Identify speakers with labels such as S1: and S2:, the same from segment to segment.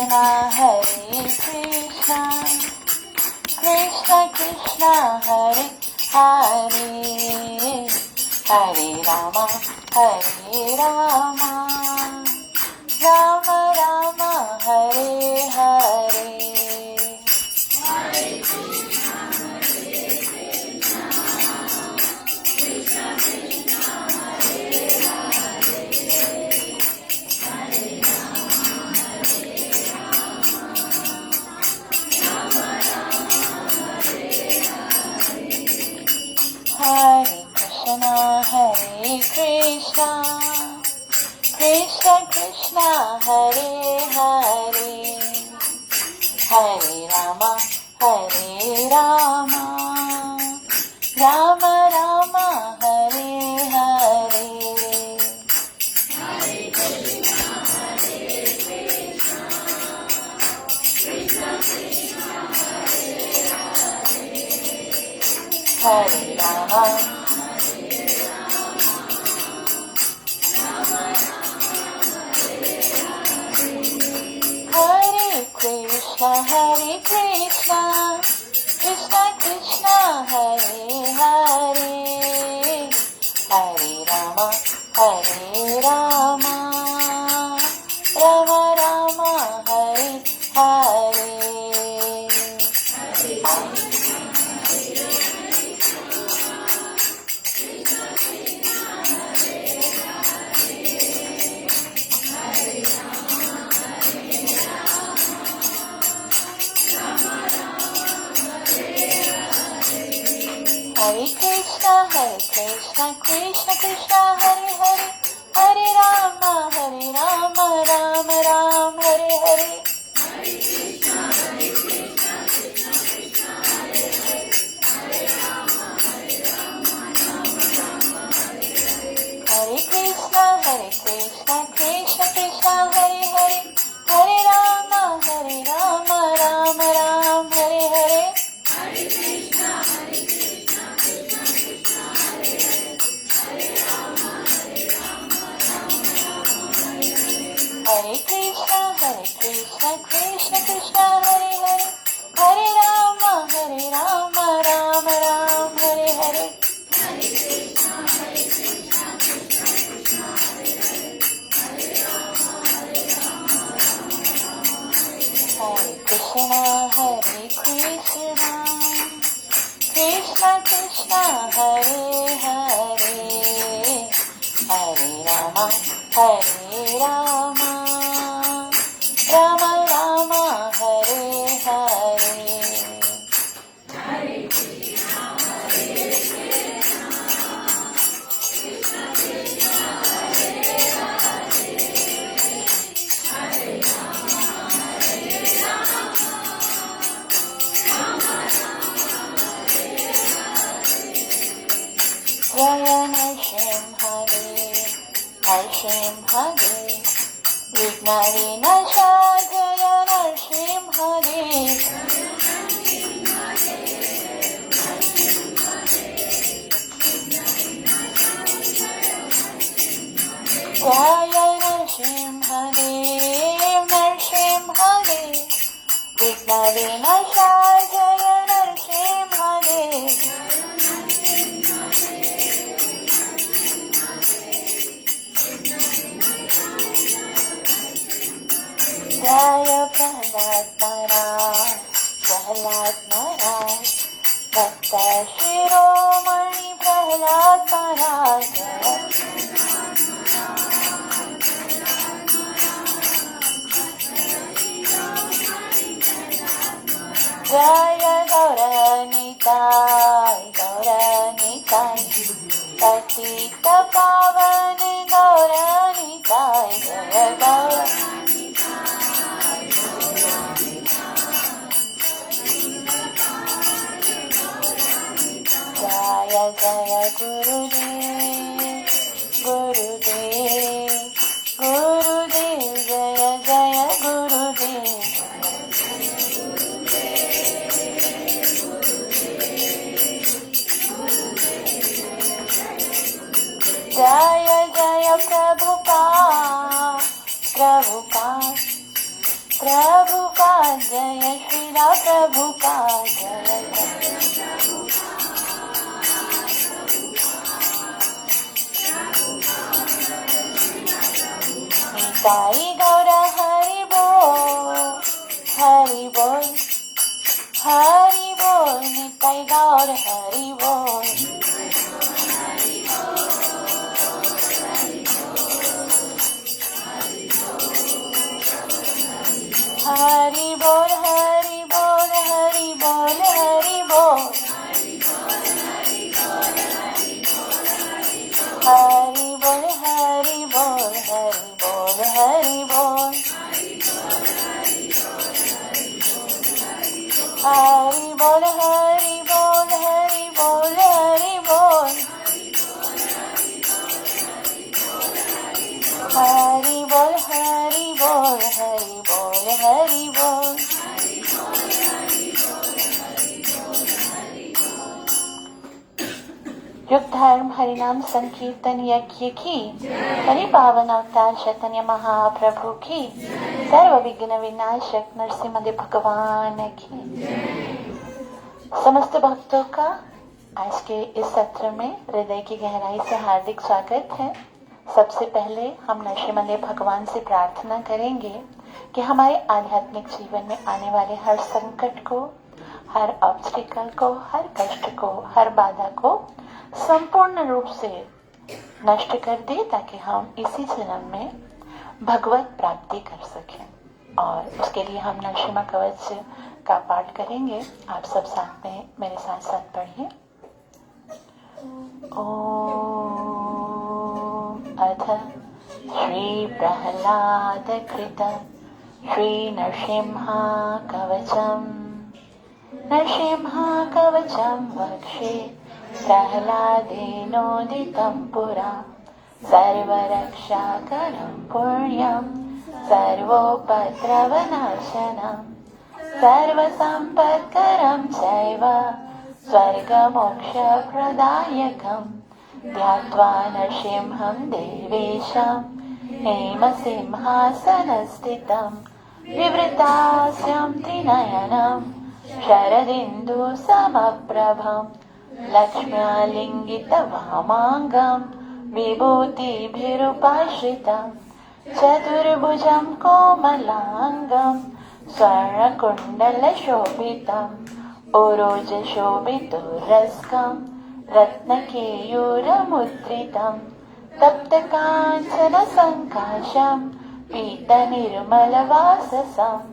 S1: Krishna, Hare Krishna, Krishna Krishna, Hare Hare, Hare Rama, Hare Rama, Rama Rama, Hare Hare. Hare Krishna, Hare Krishna, Krishna Krishna, Hare Hare, Hare Rama, Hare Rama, Rama Rama, Hare Hare. Hare Rama, Hare Krishna, Hare Krishna, Krishna Krishna, Hare Hare, Hare Rama, Hare Rama, Rama Rama, Hare Hare. Hare Krishna, Krishna Krishna, Hare Hare, Hare Rama, Rama Rama, Hare Hare. Hare Krishna, Krishna Krishna, Hare Hare, Hare Rama, Rama Rama, Hare Hare. Hare Krishna, Krishna Krishna, Hare Hare, Hare Rama, Rama Rama, Hare Hare. Hare Krishna, Krishna Krishna, Hare Hare, Hare Rama, Rama, Rama Rama, Hare Hare. Jaya Narsimha-Dev, Vigna Vinasha, Jaya Narsimha-Dev. Jaya Narsimha-Dev, Narsimha-Dev, Vigna Vinasha, Jaya Narsimha-Dev. Jaya Prahlad Maharaj, Bhakta Shiromani Prahlad Maharaj. Jaya Gauranitai, Patita Pavani Gauranitai, Jaya Gauranitai. Jaya Jaya Gurudev, Gurudev, Gurudev, Jaya Jaya Gurudev. Jaya Jaya Prabhupada, Prabhupada, Prabhupada जय श्रीला प्रभुपाद जय निताई गौर हरि बोल हरि बोल हरि बोल निताई गौर हरि बोल हरि बोल हरि बोल हरि बोल हरि बोल हरि बोल हरि बोल हरि बोल हरि बोल हरि बोल हरि बोल हरि बोल हरि बोल हरि बोल हरि बोल हरि बोल हरि बोल युग धर्म हरिनाम संकीर्तन यज्ञ की हरि पावन अवतार चैतन्य महाप्रभु की सर्व विघ्न विनाशक नरसिंह भगवान की समस्त भक्तों का आज के इस सत्र में हृदय की गहराई से हार्दिक स्वागत है। सबसे पहले हम नरसिंह भगवान से प्रार्थना करेंगे कि हमारे आध्यात्मिक जीवन में आने वाले हर संकट को, हर ऑब्स्टिकल को, हर कष्ट को, हर बाधा को संपूर्ण रूप से नष्ट कर दे, ताकि हम इसी जन्म में भगवत प्राप्ति कर सकें। और उसके लिए हम नरसिंह कवच का पाठ करेंगे। आप सब साथ में मेरे साथ साथ पढ़िए। ओम अथ श्री प्रहलाद कृत श्री नरसिंह कवचम नरसिंह कवचम वक्षे प्रह्लादेनोदितं पुरा सर्वरक्षाकरं पुण्यं सर्वोपद्रवनाशनं सर्वसम्पत्करं चैव स्वर्गमोक्षप्रदायकं ध्यात्वा नरसिंहं देवेशं हेमसिंहासनस्थितं विवृतास्यं त्रिनयनं शरदिन्दुसमप्रभं लक्ष्म्यालिङ्गितवामाङ्गं विभूतिभिरुपाश्रितं चतुर्भुजं कोमलाङ्गं स्वर्णकुण्डलशोभितम् ओरोजशोभितोरस्कं रत्नकेयूरमुद्रितं तप्तकाञ्चनसङ्काशं पीतनिर्मलवाससम्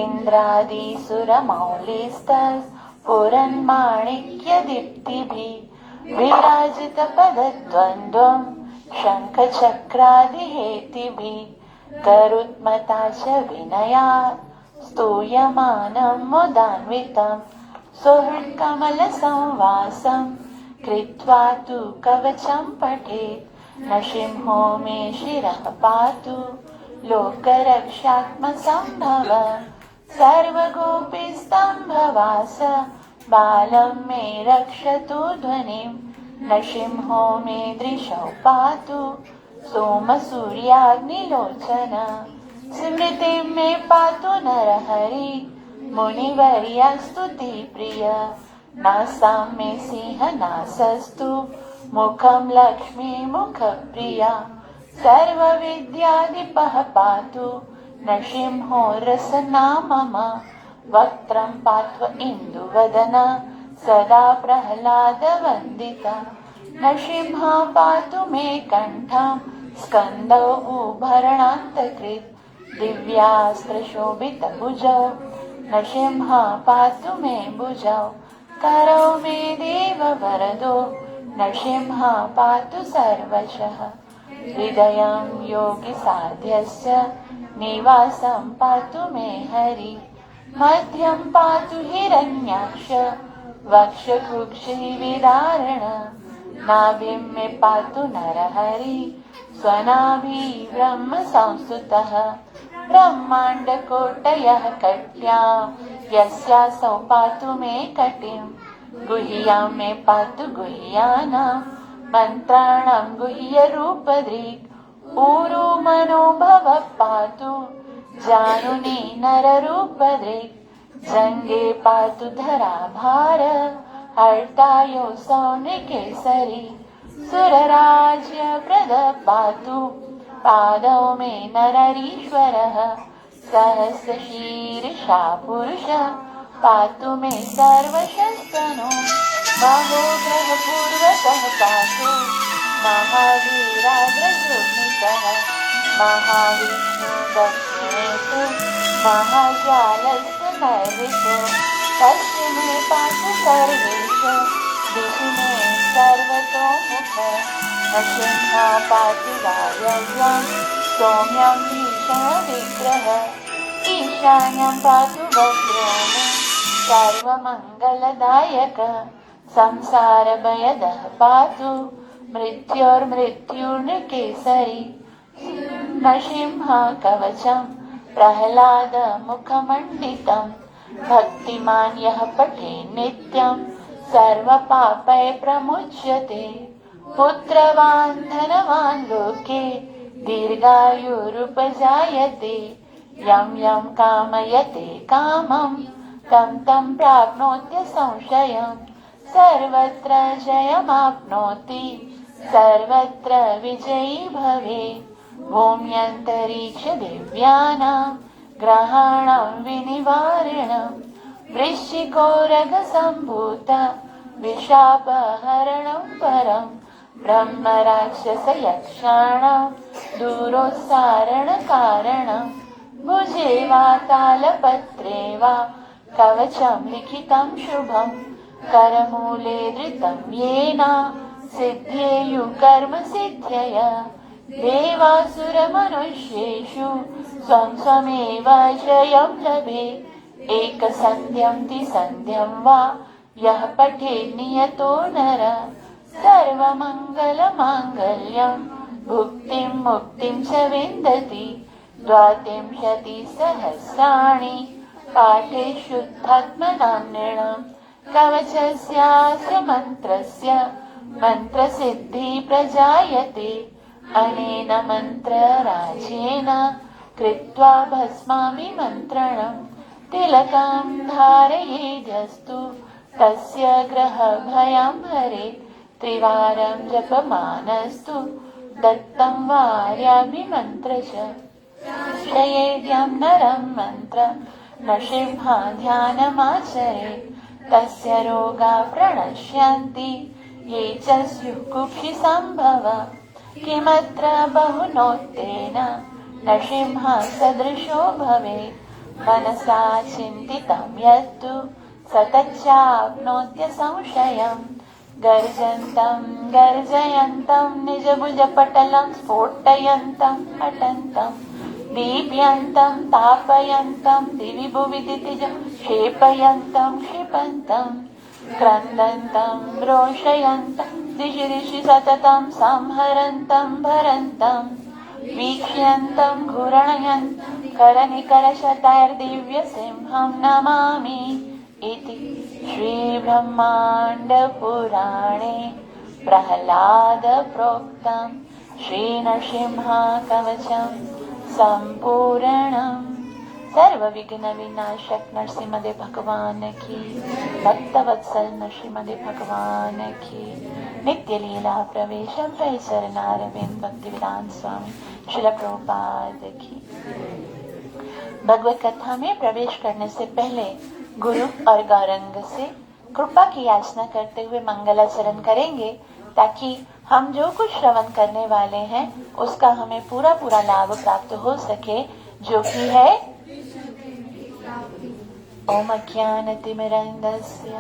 S1: इन्द्रादिसुरमौलिस्तस्फुरन्माणिक्यदीप्तिभिः विराजितपदद्वन्द्वं शङ्खचक्रादिहेतिभिः गरुत्मता च विनयात् स्तूयमानं मुदान्वितं सुहृत्कमलसंवासं कृत्वा तु कवचं पठेत् नरसिंहो मे शिरः पातु लोकरक्षात्मसम्भव सर्वगोपीस्तम्भवास बालं मे रक्षतु ध्वनिं नरसिंहो मे दृशौ पातु सोमसूर्याग्निलोचन स्मृतिं मे पातु नरहरि मुनिवर्यस्तुतिप्रिय नासां मे सिंहनासस्तु मुखं लक्ष्मीमुखप्रिया सर्वविद्याधिपः पातु नरसिंहो रसना मम वक्त्रं पात्व इन्दुवदन सदा प्रह्लादवन्दिता नरसिंह पातु मे कण्ठं स्कन्दौ उभरणान्तकृत् दिव्यास्त्रशोभितभुजौ नरसिंह पातु मे भुजौ करौ मे देववरदो नरसिंह पातु सर्वशः हृदयं योगिसाध्यस्य निवासं पातु मे हरि मध्यं पातु हिरण्याक्ष वक्षकुक्षिविदारण नाभिं मे पातु नरहरि स्वनाभि ब्रह्म संस्तुतः ब्रह्माण्डकोटयः कट्यां यस्यासौ पातु मे कटिं गुह्यां मे पातु गुह्यानां मन्त्राणां गुह्यरूपदृक् ऊरु मनोभव पातु जानुने नररूपदृक् जङ्गे पातु धरा भार हर्तायो सौनिकेसरी सुरराज्य प्रद पातु पादौ मे नररीश्वरः सहस्रशीर्षा पुरुष पातु मे सर्वशस्तनो महोग्रह पूर्वतः पातु महावीराग्रजोर्मितः महाविष्णु दक्षिणे तु महाज्वालस्तु नैऋतो पश्चिमे पातु सर्वेश दिशि मे सर्वतोमुख नृसिंहा पातु वायव्यं सौम्यं भीषणविग्रह ईशान्यं पातु वज्रो मे सर्वमङ्गलदायक संसारभयदः पातु मृत्योर्मृत्युर्नृकेसरी नृसिंहा कवचं प्रह्लादमुखमण्डितं भक्तिमान् यः पठे नित्यं सर्वपापै प्रमुच्यते पुत्रवान् धनवान् लोके दीर्घायुरुपजायते यं यं कामयते कामं तं तं प्राप्नोत्य संशयं सर्वत्र जयमाप्नोति सर्वत्र विजयी भवेत् भूम्यन्तरिक्ष दिव्यानां ग्रहाणां विनिवारणं वृश्चिकोरगसम्भूत विशापहरणं परं ब्रह्मराक्षसयक्षाणां दूरोत्सारणकारणं भुजे वा तालपत्रे वा कवचं लिखितं शुभं करमूले धृतं येन सिद्धेयु कर्म सिद्ध्यय देवासुरमनुष्येषु स्वं स्वमेव जयं लभेत् एकसन्ध्यं द्विसन्ध्यं वा यः पठेत् नियतो नर सर्वमङ्गलमाङ्गल्यं भुक्तिं मुक्तिं च विन्दति 32 पाठे शुद्धात्मनां नृणां कवचस्यास्य मन्त्रस्य मन्त्रसिद्धि प्रजायते अनेन मन्त्रराजेन कृत्वा भस्माभिमन्त्रणं तिलकं धारयेद्यस्तु तस्य ग्रहभयं हरेत् त्रिवारं जपमानस्तु दत्तं वार्याभिमन्त्र च शयेद्यं नरं मन्त्र नृसिंहा ध्यानमाचरेत् तस्य रोगा प्रणश्यन्ति ये च स्युः कुक्षिसम्भव किमत्र बहुनोत्तेन नृसिंहा सदृशो भवेत् मनसा चिन्तितं यत्तु स तच्चाप्नोत्य संशयं गर्जन्तं गर्जयन्तं निजभुजपटलं स्फोटयन्तं अटन्तं दीप्यन्तं तापयन्तं दिवि भुवि दितिज क्षेपयन्तं क्षिपन्तं क्रन्दन्तं रोषयन्तं दिशि दिशि सततं संहरन्तं भरन्तं वीक्ष्यन्तं घूर्णयन्तं करनिकरशतैर्दिव्यसिंहं नमामि इति श्रीब्रह्माण्डपुराणे प्रह्लादप्रोक्तं श्रीनृसिंहकवचं सम्पूर्णम् सर्वविघ्नविनाशक नरसिंहदेव भगवान की, भक्तवत्सल नरसिंहदेव भगवान की, नित्य लीला प्रवेशम भय चरणारविंद भक्तिवेदांत स्वामी श्रील प्रभुपाद की। भगवत कथा में प्रवेश करने से पहले गुरु और गौरंग से कृपा की याचना करते हुए मंगलाचरण करेंगे ताकि हम जो कुछ श्रवण करने वाले हैं उसका हमें पूरा पूरा लाभ प्राप्त हो सके, जो कि है ओम अज्ञानतिमिरन्धस्य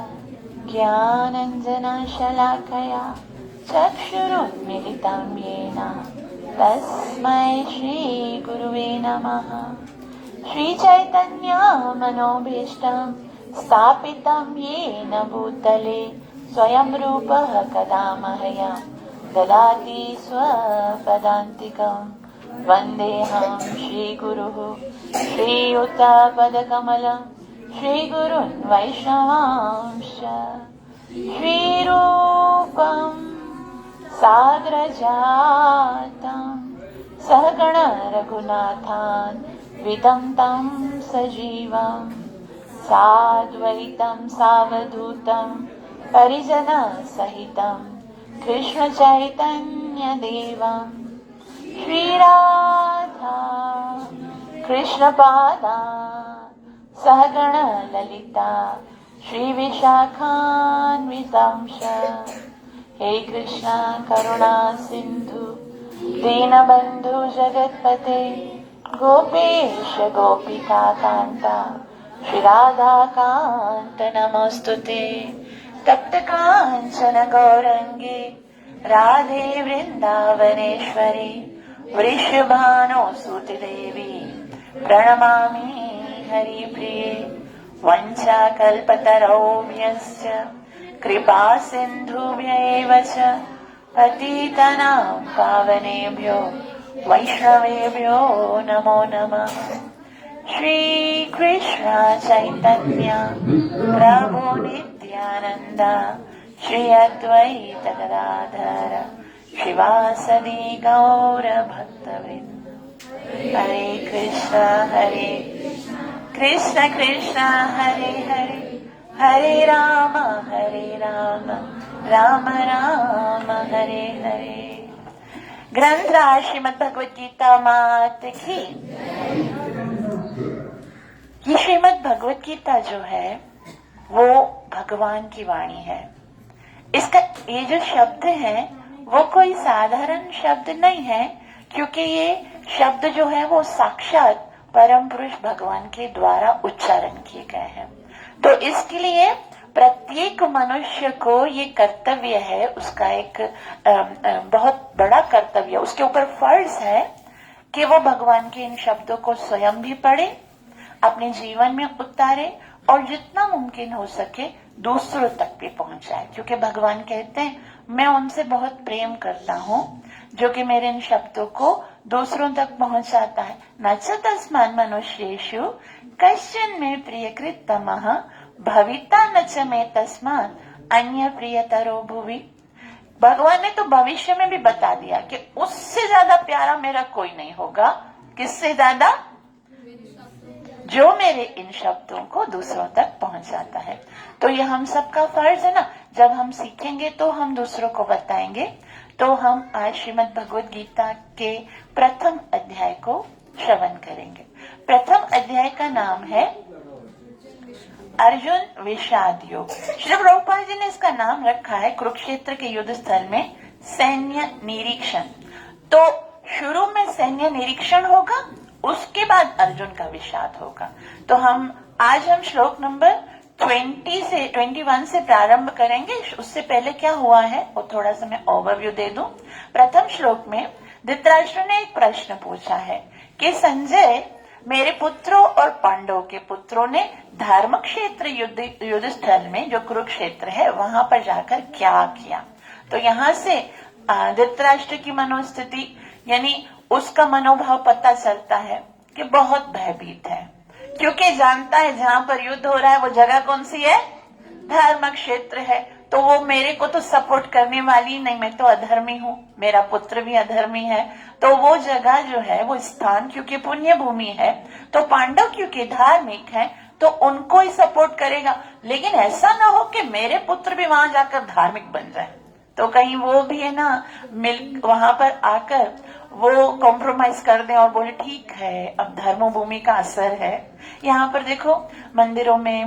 S1: ज्ञानाञ्जनशलाकया चक्षुरुन्मीलितं येन तस्मै श्रीगुरुवे नमः। श्रीचैतन्यमनोभीष्टं स्थापितं येन भूतले स्वयं रूपः कदा मह्यं ददाति स्वपदान्तिकं। वन्देऽहं श्रीगुरुः श्रीयुतपदकमलं श्रीगुरुन् वैष्णवांश्च। श्रीरूपं साग्रजातं सहगण रघुनाथान् विदन्तं सजीवं साद्वैतं सावधूतं परिजनसहितं कृष्णचैतन्यदेवं श्रीराधा कृष्णपादा सहगणललिता श्रीविशाखान्वितांश हे कृष्णा करुणा सिन्धु दीनबन्धु जगत्पते गोपेश गोपिकान्ता श्रीराधाकान्त नमोस्तुते तप्तकाञ्चन गौरङ्गे राधे वृन्दावनेश्वरी वृषभानुसुतदेवी प्रणमामि हरिप्रिये वञ्चाकल्पतरुभ्यश्च कृपा सिन्धुभ्यैव च पतितानां पावनेभ्यो वैष्णवेभ्यो नमो नमः। श्री कृष्ण चैतन्य प्रभु नित्यानंद श्री अद्वैत गदाधर शिवासदि गौर भक्तवृंद। हरे कृष्ण कृष्ण कृष्ण हरे हरे हरे राम राम राम हरे हरे। ग्रंथराज श्रीमद् भगवत गीता मात की। ये श्रीमद् भगवत गीता जो है वो भगवान की वाणी है। इसका ये जो शब्द है वो कोई साधारण शब्द नहीं है, क्योंकि ये शब्द जो है वो साक्षात परम पुरुष भगवान के द्वारा उच्चारण किए गए हैं। तो इसके लिए प्रत्येक मनुष्य को ये कर्तव्य है, उसका एक बहुत बड़ा कर्तव्य, उसके ऊपर फर्ज है कि वो भगवान के इन शब्दों को स्वयं भी पढ़े, अपने जीवन में उतारे और जितना मुमकिन हो सके दूसरों तक भी पहुंचाए। क्योंकि भगवान कहते हैं मैं उनसे बहुत प्रेम करता हूँ जो कि मेरे इन शब्दों को दूसरों तक पहुंचाता है। न च तस्मान् मनुष्येषु कश्चन में प्रियकृत तमः भविता न च मे तस्मात् अन्य प्रियतरो भुवि। भगवान ने तो भविष्य में भी बता दिया कि उससे ज्यादा प्यारा मेरा कोई नहीं होगा। किससे ज्यादा? जो मेरे इन शब्दों को दूसरों तक पहुंचाता है। तो ये हम सबका फर्ज है ना। जब हम सीखेंगे तो हम दूसरों को बताएंगे। तो हम आज श्रीमद् भगवत गीता के प्रथम अध्याय को श्रवण करेंगे। प्रथम अध्याय का नाम है अर्जुन विषाद योग। श्री प्रभुपाद जी ने इसका नाम रखा है कुरुक्षेत्र के युद्ध स्थल में सैन्य निरीक्षण। तो शुरू में सैन्य निरीक्षण होगा, उसके बाद अर्जुन का विषाद होगा। तो आज हम श्लोक नंबर 21 से प्रारंभ करेंगे। उससे पहले क्या हुआ है वो थोड़ा सा मैं ओवरव्यू दे दूं। प्रथम श्लोक में धृतराष्ट्र ने एक प्रश्न पूछा है कि संजय, मेरे पुत्रों और पांडवों के पुत्रों ने धर्म क्षेत्र युद्ध स्थल में जो कुरुक्षेत्र है वहां पर जाकर क्या किया। तो यहाँ से धृतराष्ट्र की मनोस्थिति यानी उसका मनोभाव पता चलता है कि बहुत भयभीत है, क्योंकि जानता है जहां पर युद्ध हो रहा है वो जगह कौन सी है? धर्म क्षेत्र है। तो वो मेरे को तो सपोर्ट करने वाली नहीं, मैं तो अधर्मी हूँ, मेरा पुत्र भी अधर्मी है। तो वो जगह जो है वो स्थान क्योंकि पुण्य भूमि है, तो पांडव क्योंकि धार्मिक है तो उनको ही सपोर्ट करेगा। लेकिन ऐसा ना हो कि मेरे पुत्र भी वहां जाकर धार्मिक बन जाए, तो कहीं वो भी है ना वहां पर आकर वो कॉम्प्रोमाइज कर दें और बोले ठीक है अब धर्म भूमि का असर है। यहाँ पर देखो मंदिरों में,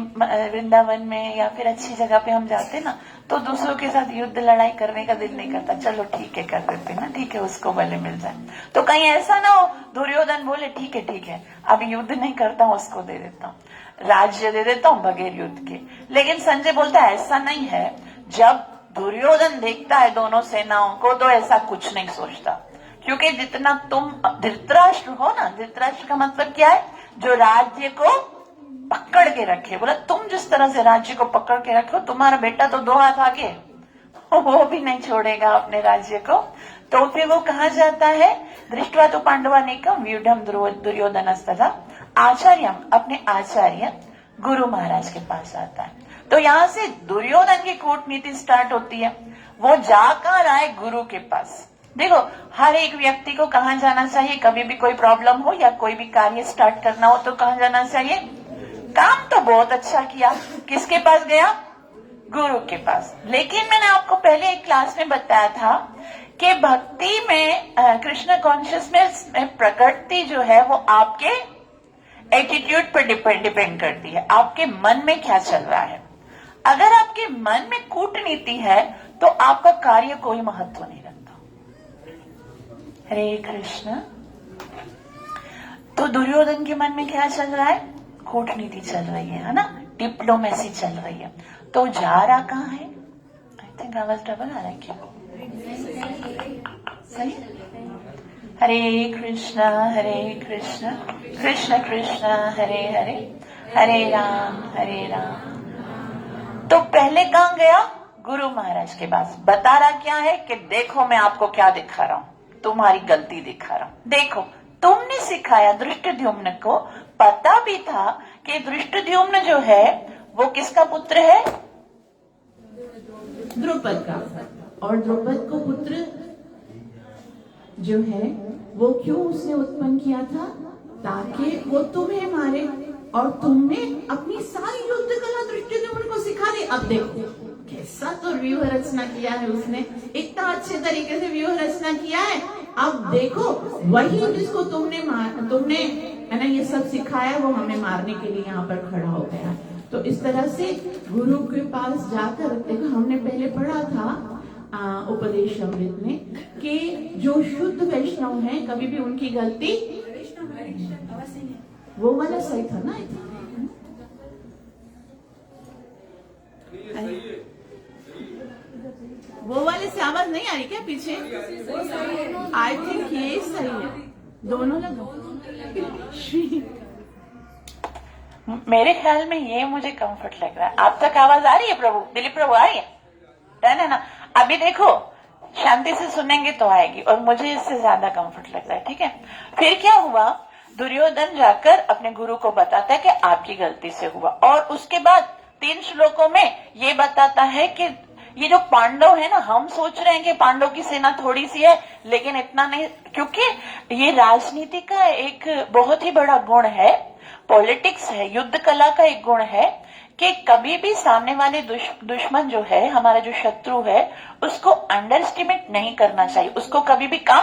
S1: वृंदावन में या फिर अच्छी जगह पे हम जाते ना तो दूसरों के साथ युद्ध लड़ाई करने का दिल नहीं करता, चलो ठीक है कर देते ना, ठीक है उसको भले मिल जाए। तो कहीं ऐसा ना हो दुर्योधन बोले ठीक है अब युद्ध नहीं करता हूँ, उसको दे देता हूँ, राज्य दे देता हूँ बगैर युद्ध के। लेकिन संजय बोलता है ऐसा नहीं है। जब दुर्योधन देखता है दोनों सेनाओं को तो ऐसा कुछ नहीं सोचता, क्योंकि जितना तुम धृतराष्ट्र हो ना, धृतराष्ट्र का मतलब क्या है? जो राज्य को पकड़ के रखे। बोला तुम जिस तरह से राज्य को पकड़ के रखो, तुम्हारा बेटा तो 2 हाथ आगे, वो भी नहीं छोड़ेगा अपने राज्य को। तो फिर वो कहा जाता है दृष्टवा तो पांडवानेकम व्यूढ़म दुर्योधनस्तथा आचार्यम, अपने आचार्य गुरु महाराज के पास आता है। तो यहाँ से दुर्योधन की कूटनीति स्टार्ट होती है। वो जाकर आए गुरु के पास, देखो, हर एक व्यक्ति को कहाँ जाना चाहिए? कभी भी कोई प्रॉब्लम हो या कोई भी कार्य स्टार्ट करना हो तो कहाँ जाना चाहिए? काम तो बहुत अच्छा किया, किसके पास गया? गुरु के पास। लेकिन मैंने आपको पहले एक क्लास में बताया था कि भक्ति में कृष्ण कॉन्शियसनेस में प्रकृति जो है वो आपके एटीट्यूड पर डिपेंड करती है, आपके मन में क्या चल रहा है। अगर आपके मन में कूटनीति है तो आपका कार्य कोई महत्व नहीं रखता। हरे कृष्ण। तो दुर्योधन के मन में क्या चल रहा है? कूटनीति चल रही है ना, डिप्लोमेसी चल रही है। तो जा रहा कहाँ है? आई थिंक आवाज डबल आ रहा है क्या? सही। हरे कृष्ण कृष्ण कृष्ण हरे हरे, हरे राम तो पहले कहाँ गया? गुरु महाराज के पास। बता रहा क्या है कि देखो मैं आपको क्या दिखा रहा हूं, तुम्हारी गलती दिखा रहा हूं। देखो, तुमने सिखाया दृष्टद्युम्न को, पता भी था कि दृष्टद्युम्न जो है वो किसका पुत्र है?
S2: द्रुपद का। और द्रुपद को पुत्र जो है वो क्यों उसने उत्पन्न किया था? ताकि वो तुम्हें मारे, और तुमने अपनी सारी युद्ध कला दृष्टद्युम्न को सिखा दी। अब देखो कैसा तो व्यूह रचना किया है उसने, इतना अच्छे तरीके से व्यूह रचना किया है। अब देखो वही जिसको तुमने है ना ये सब सिखाया, वो हमें मारने के लिए यहाँ पर खड़ा हो गया। तो इस तरह से गुरु के पास जाकर, देखो हमने पहले पढ़ा था उपदेश अमृत में कि जो शुद्ध वैष्णव हैं कभी भी उनकी गलती, वो वाला सही था ना? वो वाले से आवाज नहीं आ रही क्या पीछे? आई थिंक ये सही है, दोनों लगा।
S1: मेरे ख्याल में ये मुझे कंफर्ट लग रहा है। आप तक आवाज आ रही है प्रभु? दिलीप प्रभु आ रही है ना? अभी देखो शांति से सुनेंगे तो आएगी, और मुझे इससे ज्यादा कंफर्ट लग रहा है। ठीक है, फिर क्या हुआ? दुर्योधन जाकर अपने गुरु को बताता है कि आपकी गलती से हुआ, और उसके बाद 3 श्लोकों में ये बताता है कि ये जो पांडव है ना, हम सोच रहे हैं कि पांडव की सेना थोड़ी सी है, लेकिन इतना नहीं, क्योंकि ये राजनीति का एक बहुत ही बड़ा गुण है, पॉलिटिक्स है, युद्ध कला का एक गुण है कि कभी भी सामने वाले दुश्मन जो है, हमारा जो शत्रु है, उसको अंडर एस्टिमेट नहीं करना चाहिए, उसको कभी भी कम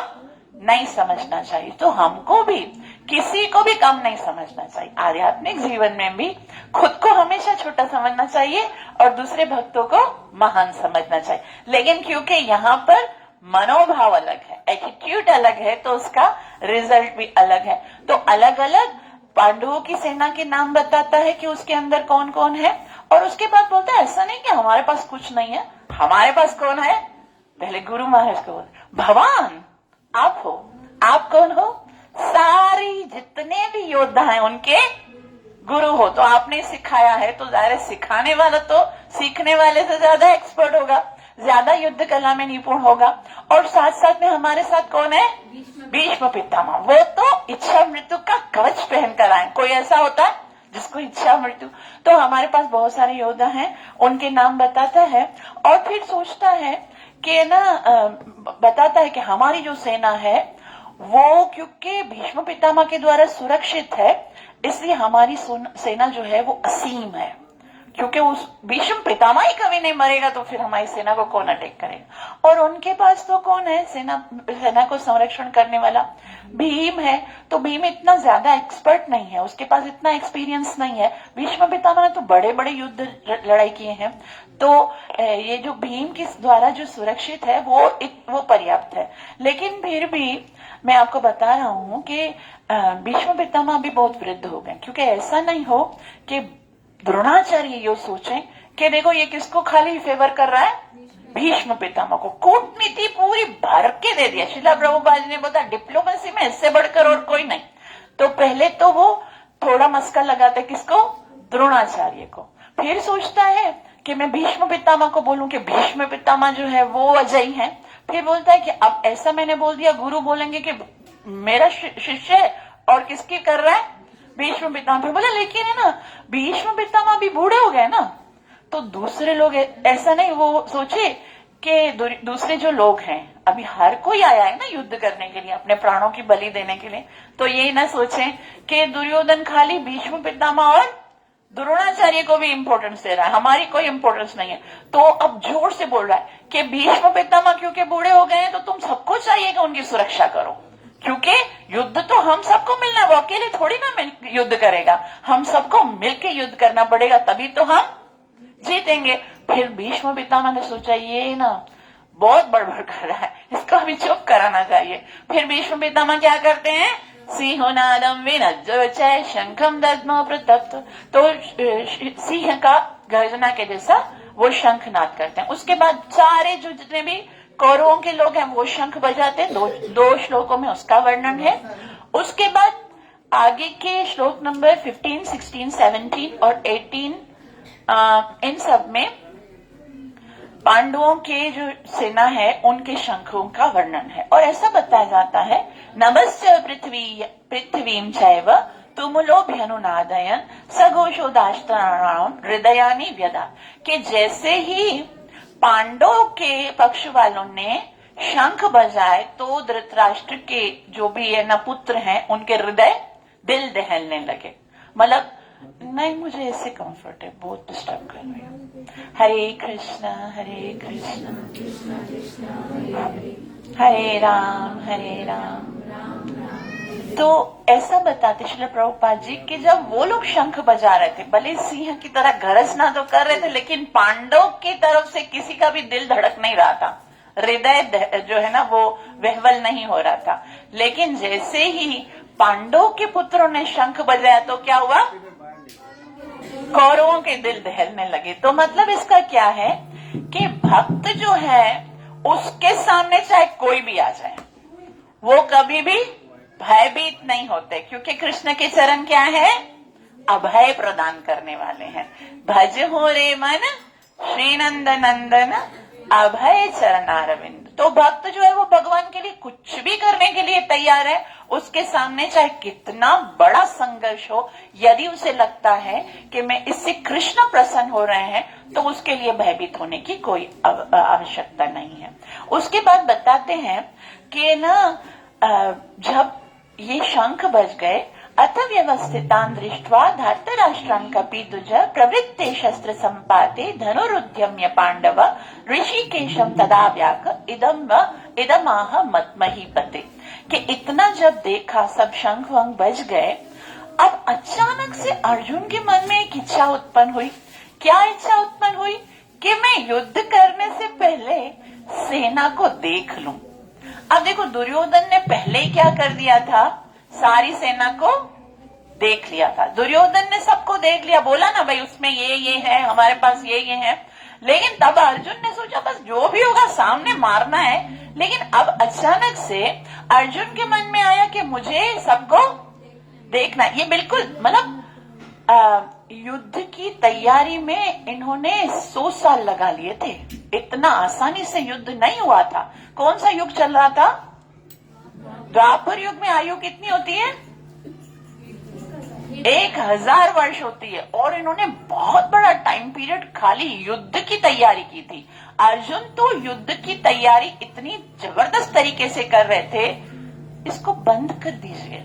S1: नहीं समझना चाहिए। तो हमको भी किसी को भी कम नहीं समझना चाहिए। आध्यात्मिक जीवन में भी खुद को हमेशा छोटा समझना चाहिए और दूसरे भक्तों को महान समझना चाहिए। लेकिन क्योंकि यहाँ पर मनोभाव अलग है, एटीट्यूड अलग है, तो उसका रिजल्ट भी अलग है। तो अलग अलग पांडवों की सेना के नाम बताता है कि उसके अंदर कौन कौन है, और उसके बाद बोलता है ऐसा नहीं कि हमारे पास कुछ नहीं है, हमारे पास कौन है? पहले गुरु महाराज को भगवान आप हो। आप कौन हो? सारी जितने भी योद्धा हैं उनके गुरु हो। तो आपने सिखाया है तो जाहिर सिखाने वाला तो सीखने वाले से ज्यादा एक्सपर्ट होगा, ज्यादा युद्ध कला में निपुण होगा। और साथ साथ में हमारे साथ कौन है? भीष्म पितामह। वो तो इच्छा मृत्यु का कवच पहन कर आए। कोई ऐसा होता है जिसको इच्छा मृत्यु? तो हमारे पास बहुत सारे योद्धा हैं, उनके नाम बताता है, और फिर सोचता है कि ना बताता है कि हमारी जो सेना है वो क्योंकि भीष्म पितामह के द्वारा सुरक्षित है, इसलिए हमारी सेना जो है वो असीम है। क्योंकि उस भीष्म पितामह ही कभी नहीं मरेगा तो फिर हमारी सेना को कौन अटैक करेगा? और उनके पास तो कौन है सेना को संरक्षण करने वाला? भीम है। तो भीम इतना ज्यादा एक्सपर्ट नहीं है, उसके पास इतना एक्सपीरियंस नहीं है। भीष्म पितामह ने तो बड़े बड़े युद्ध लड़ाई किए हैं। तो ये जो भीम के द्वारा जो सुरक्षित है वो पर्याप्त है। लेकिन फिर भी मैं आपको बता रहा हूँ कि भीष्म पितामह भी बहुत वृद्ध हो गए, क्योंकि ऐसा नहीं हो कि द्रोणाचार्य ये सोचें कि देखो ये किसको खाली फेवर कर रहा है? भीष्म पितामह को। कूटनीति पूरी भर के दे दिया। श्रीला प्रभुपाद ने बोला डिप्लोमेसी में इससे बढ़कर और कोई नहीं। तो पहले तो वो थोड़ा मस्का लगाता है किसको? द्रोणाचार्य को। फिर सोचता है कि मैं भीष्म पितामह को बोलूं कि भीष्म पितामह जो है वो अजय है। फिर बोलता है कि अब ऐसा मैंने बोल दिया, गुरु बोलेंगे कि मेरा शिष्य है और किसकी कर रहा है? भीष्म पितामह। बोला लेकिन है ना भीष्म पितामह भी बूढ़े हो गए ना, तो दूसरे लोग ऐसा नहीं वो सोचे कि दूसरे जो लोग हैं, अभी हर कोई आया है ना युद्ध करने के लिए, अपने प्राणों की बलि देने के लिए, तो ये ना सोचें कि दुर्योधन खाली भीष्म पितामह और द्रोणाचार्य को भी इंपॉर्टेंस दे रहा है, हमारी कोई इंपॉर्टेंस नहीं है। तो अब जोर से बोल रहा है कि भीष्म पितामह क्योंकि बूढ़े हो गए हैं तो तुम सबको चाहिए कि उनकी सुरक्षा करो, क्योंकि युद्ध तो हम सबको मिलना, वो अकेले थोड़ी ना युद्ध करेगा, हम सबको मिलकर युद्ध करना पड़ेगा, तभी तो हम जीतेंगे। फिर भीष्म पितामह ने सोचा ये ना बहुत बड़बड़ कर रहा है, इसको अभी चुप कराना चाहिए। फिर भीष्म पितामह क्या करते हैं, सिंहनादम विनज्जय शंखम दद्म प्रतप्त, तो सिंह का गर्जना के जैसा वो शंखनाद करते हैं। उसके बाद सारे जो जितने भी कौरवों के लोग हैं वो शंख बजाते हैं, दो श्लोकों में उसका वर्णन है। उसके बाद आगे के श्लोक नंबर 15, 16, 17 और 18 इन सब में पांडवों के जो सेना है उनके शंखों का वर्णन है। और ऐसा बताया जाता है, नमस्य पृथ्वीं चैव तुमुलोभ्यनुनादयन् सघोषोदाष्टानां हृदयानि व्यदा, कि जैसे ही पांडवों के पक्ष वालों ने शंख बजाए तो धृतराष्ट्र के जो भी है न पुत्र हैं उनके हृदय दिल दहलने लगे। मतलब नहीं, मुझे ऐसे कंफर्ट है, बहुत डिस्टर्ब कर रही हूँ। हरे कृष्णा हरे राम। तो ऐसा बताते श्रील प्रभुपाद जी कि जब वो लोग शंख बजा रहे थे, भले सिंह की तरह गरजना तो कर रहे थे, लेकिन पांडव की तरफ से किसी का भी दिल धड़क नहीं रहा था, हृदय जो है ना वो वहवल नहीं हो रहा था। लेकिन जैसे ही पांडव के पुत्रों ने शंख बजाया तो क्या हुआ, कौरवों के दिल दहलने लगे। तो मतलब इसका क्या है कि भक्त जो है उसके सामने चाहे कोई भी आ जाए वो कभी भी भयभीत नहीं होते, क्योंकि कृष्ण के चरण क्या है, अभय प्रदान करने वाले हैं। भज हो रे मन श्री नंद नंदन अभय चरणारविंद। तो भक्त जो है वो भगवान के लिए कुछ भी करने के लिए तैयार है, उसके सामने चाहे कितना बड़ा संघर्ष हो, यदि उसे लगता है कि मैं इससे कृष्ण प्रसन्न हो रहे हैं तो उसके लिए भयभीत होने की कोई आवश्यकता नहीं है। उसके बाद बताते हैं कि ना जब ये शंख बज गए, अथ व्यवस्थितान् दृष्ट्वा धर्तराष्ट्रान् कपिध्वज प्रवृत्ते शस्त्र संपाते धनुरुद्यम्य पांडव ऋषिकेशम तदा व्याक इदमाह मत्महीपते, कि इतना जब देखा सब शंख वंख बज गए, अब अचानक से अर्जुन के मन में एक इच्छा उत्पन्न हुई। क्या इच्छा उत्पन्न हुई कि मैं युद्ध करने से पहले सेना को देख लूं। अब देखो, दुर्योधन ने पहले ही क्या कर दिया था, सारी सेना को देख लिया था। दुर्योधन ने सबको देख लिया, बोला ना भाई उसमें ये है, हमारे पास ये है। लेकिन तब अर्जुन ने सोचा बस जो भी होगा सामने मारना है। लेकिन अब अचानक से अर्जुन के मन में आया कि मुझे सबको देखना। ये बिल्कुल मतलब युद्ध की तैयारी में इन्होंने 100 साल लगा लिए थे, इतना आसानी से युद्ध नहीं हुआ था। कौन सा युग चल रहा था, द्वापर युग में आयु कितनी होती है, 1000 वर्ष होती है, और इन्होंने बहुत बड़ा टाइम पीरियड खाली युद्ध की तैयारी की थी। अर्जुन तो युद्ध की तैयारी इतनी जबरदस्त तरीके से कर रहे थे। इसको बंद कर दीजिए,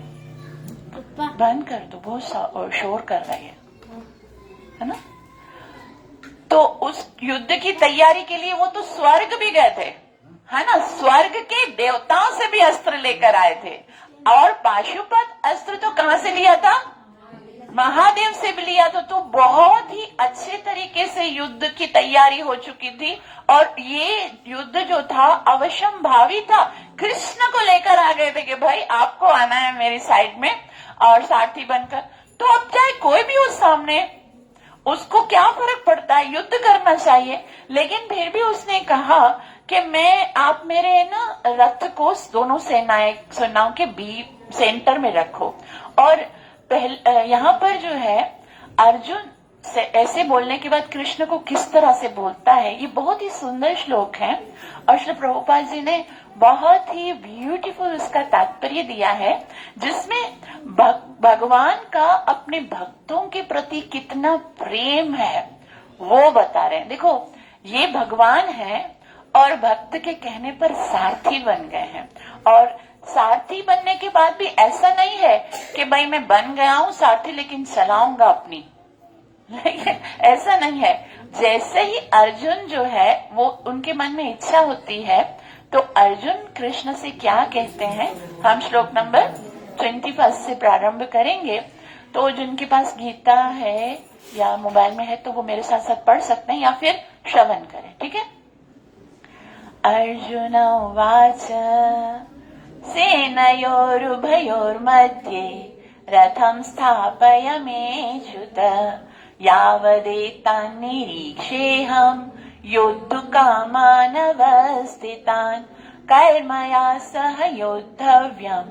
S1: बंद कर दो, बहुत शोर कर रही है ना। तो उस युद्ध की तैयारी के लिए वो तो स्वर्ग भी गए थे, है ना, स्वर्ग के देवताओं से भी अस्त्र लेकर आए थे। और पाशुपत अस्त्र तो कहां से लिया था, महादेव से भी लिया था। तो बहुत ही अच्छे तरीके से युद्ध की तैयारी हो चुकी थी, और ये युद्ध जो था अवश्यंभावी था। कृष्ण को लेकर आ गए थे कि भाई आपको आना है मेरी साइड में और सारथी बनकर। तो अब चाहे कोई भी हो सामने, उसको क्या फर्क पड़ता है, युद्ध करना चाहिए। लेकिन फिर भी उसने कहा कि आप मेरे ना रथ को दोनों सेनाओं के बीच सेंटर में रखो। और यहाँ पर जो है अर्जुन से ऐसे बोलने के बाद कृष्ण को किस तरह से बोलता है, ये बहुत ही सुंदर श्लोक है। और श्री प्रभुपाद जी ने बहुत ही ब्यूटीफुल उसका तात्पर्य दिया है, जिसमें भगवान का अपने भक्तों के प्रति कितना प्रेम है वो बता रहे हैं। देखो, ये भगवान है और भक्त के कहने पर सारथी बन गए हैं। और सारथी बनने के बाद भी ऐसा नहीं है कि भाई मैं बन गया हूं सारथी लेकिन चलाऊंगा अपनी, ऐसा नहीं है। जैसे ही अर्जुन जो है वो उनके मन में इच्छा होती है तो अर्जुन कृष्ण से क्या कहते हैं, हम श्लोक नंबर 21 से प्रारंभ करेंगे। तो जिनके पास गीता है या मोबाइल में है तो वो मेरे साथ साथ पढ़ सकते हैं या फिर श्रवण करें, ठीक है। अर्जुन उवाच सेनयोरुभयोर्मध्ये रथं स्थापयाम्युत यावदेतान्निरीक्षेऽहं योद्धुकामानवस्थितान् कर्मया सह योद्धव्यम्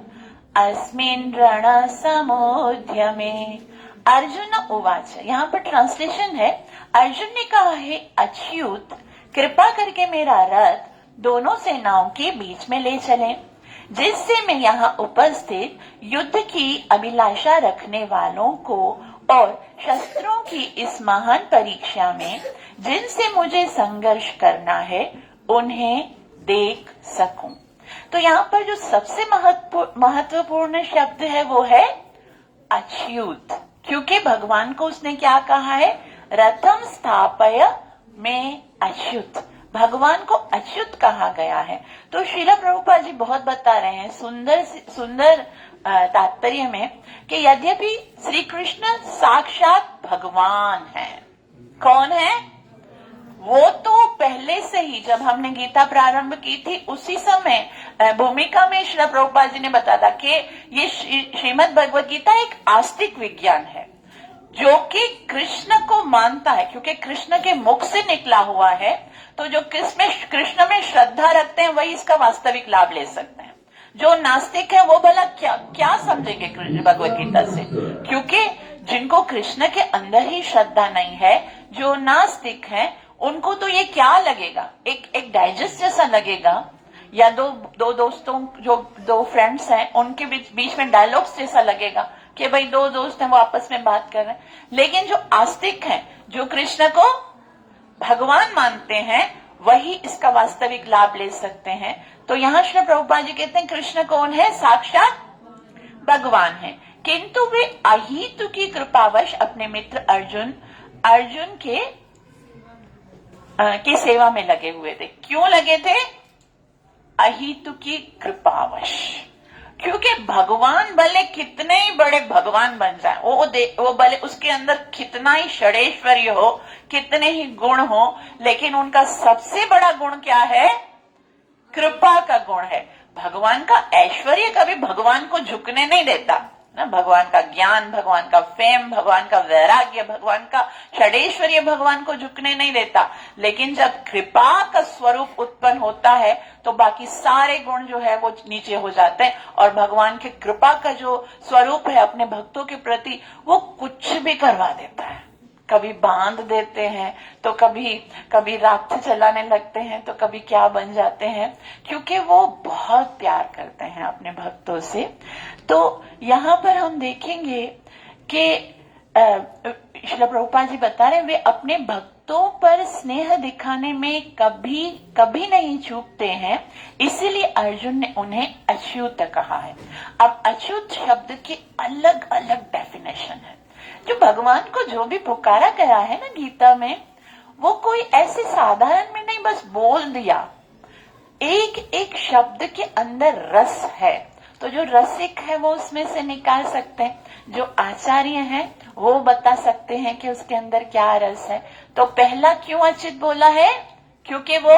S1: अस्मिन् रणसमुद्यमे। अर्जुन उवाच, यहाँ पर ट्रांसलेशन है, अर्जुन ने कहा है अच्युत कृपा करके मेरा रथ दोनों सेनाओं के बीच में ले चले, जिससे मैं यहाँ उपस्थित युद्ध की अभिलाषा रखने वालों को और शस्त्रों की इस महान परीक्षा में जिनसे मुझे संघर्ष करना है उन्हें देख सकूं। तो यहाँ पर जो सबसे महत्वपूर्ण शब्द है वो है अच्युत, क्योंकि भगवान को उसने क्या कहा है, रथम स्थापय में अच्युत, भगवान को अच्युत कहा गया है। तो श्रील प्रभुपाद जी बहुत बता रहे हैं सुंदर तात्पर्य में कि यद्यपि श्री कृष्ण साक्षात भगवान है। कौन है वो? तो पहले से ही जब हमने गीता प्रारंभ की थी उसी समय भूमिका में श्रील प्रभुपाद जी ने बताया था कि ये श्रीमद् भगवत गीता एक आस्तिक विज्ञान है जो कि कृष्ण को मानता है, क्योंकि कृष्ण के मुख से निकला हुआ है। तो जो कृष्ण में श्रद्धा रखते हैं वही इसका वास्तविक लाभ ले सकते हैं। जो नास्तिक है वो भला क्या समझेंगे कृष्ण भगवत गीता से, क्योंकि जिनको कृष्ण के अंदर ही श्रद्धा नहीं है, जो नास्तिक है, उनको तो ये क्या लगेगा, एक डाइजेस्ट जैसा लगेगा, या दो दोस्तों जो दो फ्रेंड्स हैं उनके बीच में डायलॉग्स जैसा लगेगा कि भाई दो दोस्त हैं वो आपस में बात कर रहे हैं। लेकिन जो आस्तिक हैं, जो कृष्ण को भगवान मानते हैं, वही इसका वास्तविक लाभ ले सकते हैं। तो यहाँ श्री प्रभुपाद जी कहते हैं कृष्ण कौन है, साक्षात भगवान है, किंतु वे अहितु की कृपावश अपने मित्र अर्जुन की सेवा में लगे हुए थे। क्यों लगे थे? अहितु की कृपावश, क्योंकि भगवान भले कितने ही बड़े भगवान बन जाए, वो भले उसके अंदर कितना ही षडेश्वर्य हो, कितने ही गुण हो, लेकिन उनका सबसे बड़ा गुण क्या है? कृपा का गुण है। भगवान का ऐश्वर्य कभी भगवान को झुकने नहीं देता ना, भगवान का ज्ञान, भगवान का फेम, भगवान का वैराग्य, भगवान का षडेश्वर्य भगवान को झुकने नहीं देता। लेकिन जब कृपा का स्वरूप उत्पन्न होता है तो बाकी सारे गुण जो है वो नीचे हो जाते हैं, और भगवान की कृपा का जो स्वरूप है अपने भक्तों के प्रति, वो कुछ भी करवा देता है। कभी बांध देते हैं तो कभी रात चलाने लगते हैं तो कभी क्या बन जाते हैं, क्योंकि वो बहुत प्यार करते हैं अपने भक्तों से। तो यहाँ पर हम देखेंगे कि श्रील प्रभुपाद जी बता रहे हैं वे अपने भक्तों पर स्नेह दिखाने में कभी नहीं चूकते हैं, इसीलिए अर्जुन ने उन्हें अच्युत कहा है। अब अच्युत शब्द की अलग अलग डेफिनेशन है। जो भगवान को जो भी पुकारा गया है ना गीता में, वो कोई ऐसे साधारण में नहीं बस बोल दिया, एक शब्द के अंदर रस है। तो जो रसिक है वो उसमें से निकाल सकते हैं, जो आचार्य हैं वो बता सकते हैं कि उसके अंदर क्या रस है। तो पहला क्यों अच्युत बोला है? क्योंकि वो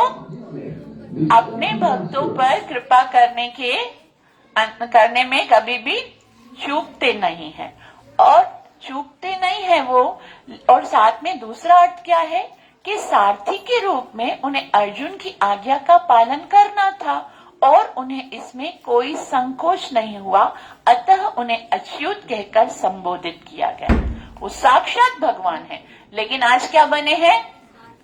S1: अपने भक्तों पर कृपा करने में कभी भी चूकते नहीं है, और चूकते नहीं है वो। और साथ में दूसरा अर्थ क्या है कि सारथी के रूप में उन्हें अर्जुन की आज्ञा का पालन करना था और उन्हें इसमें कोई संकोच नहीं हुआ, अतः उन्हें अच्युत कहकर संबोधित किया गया। वो साक्षात भगवान है, लेकिन आज क्या बने हैं?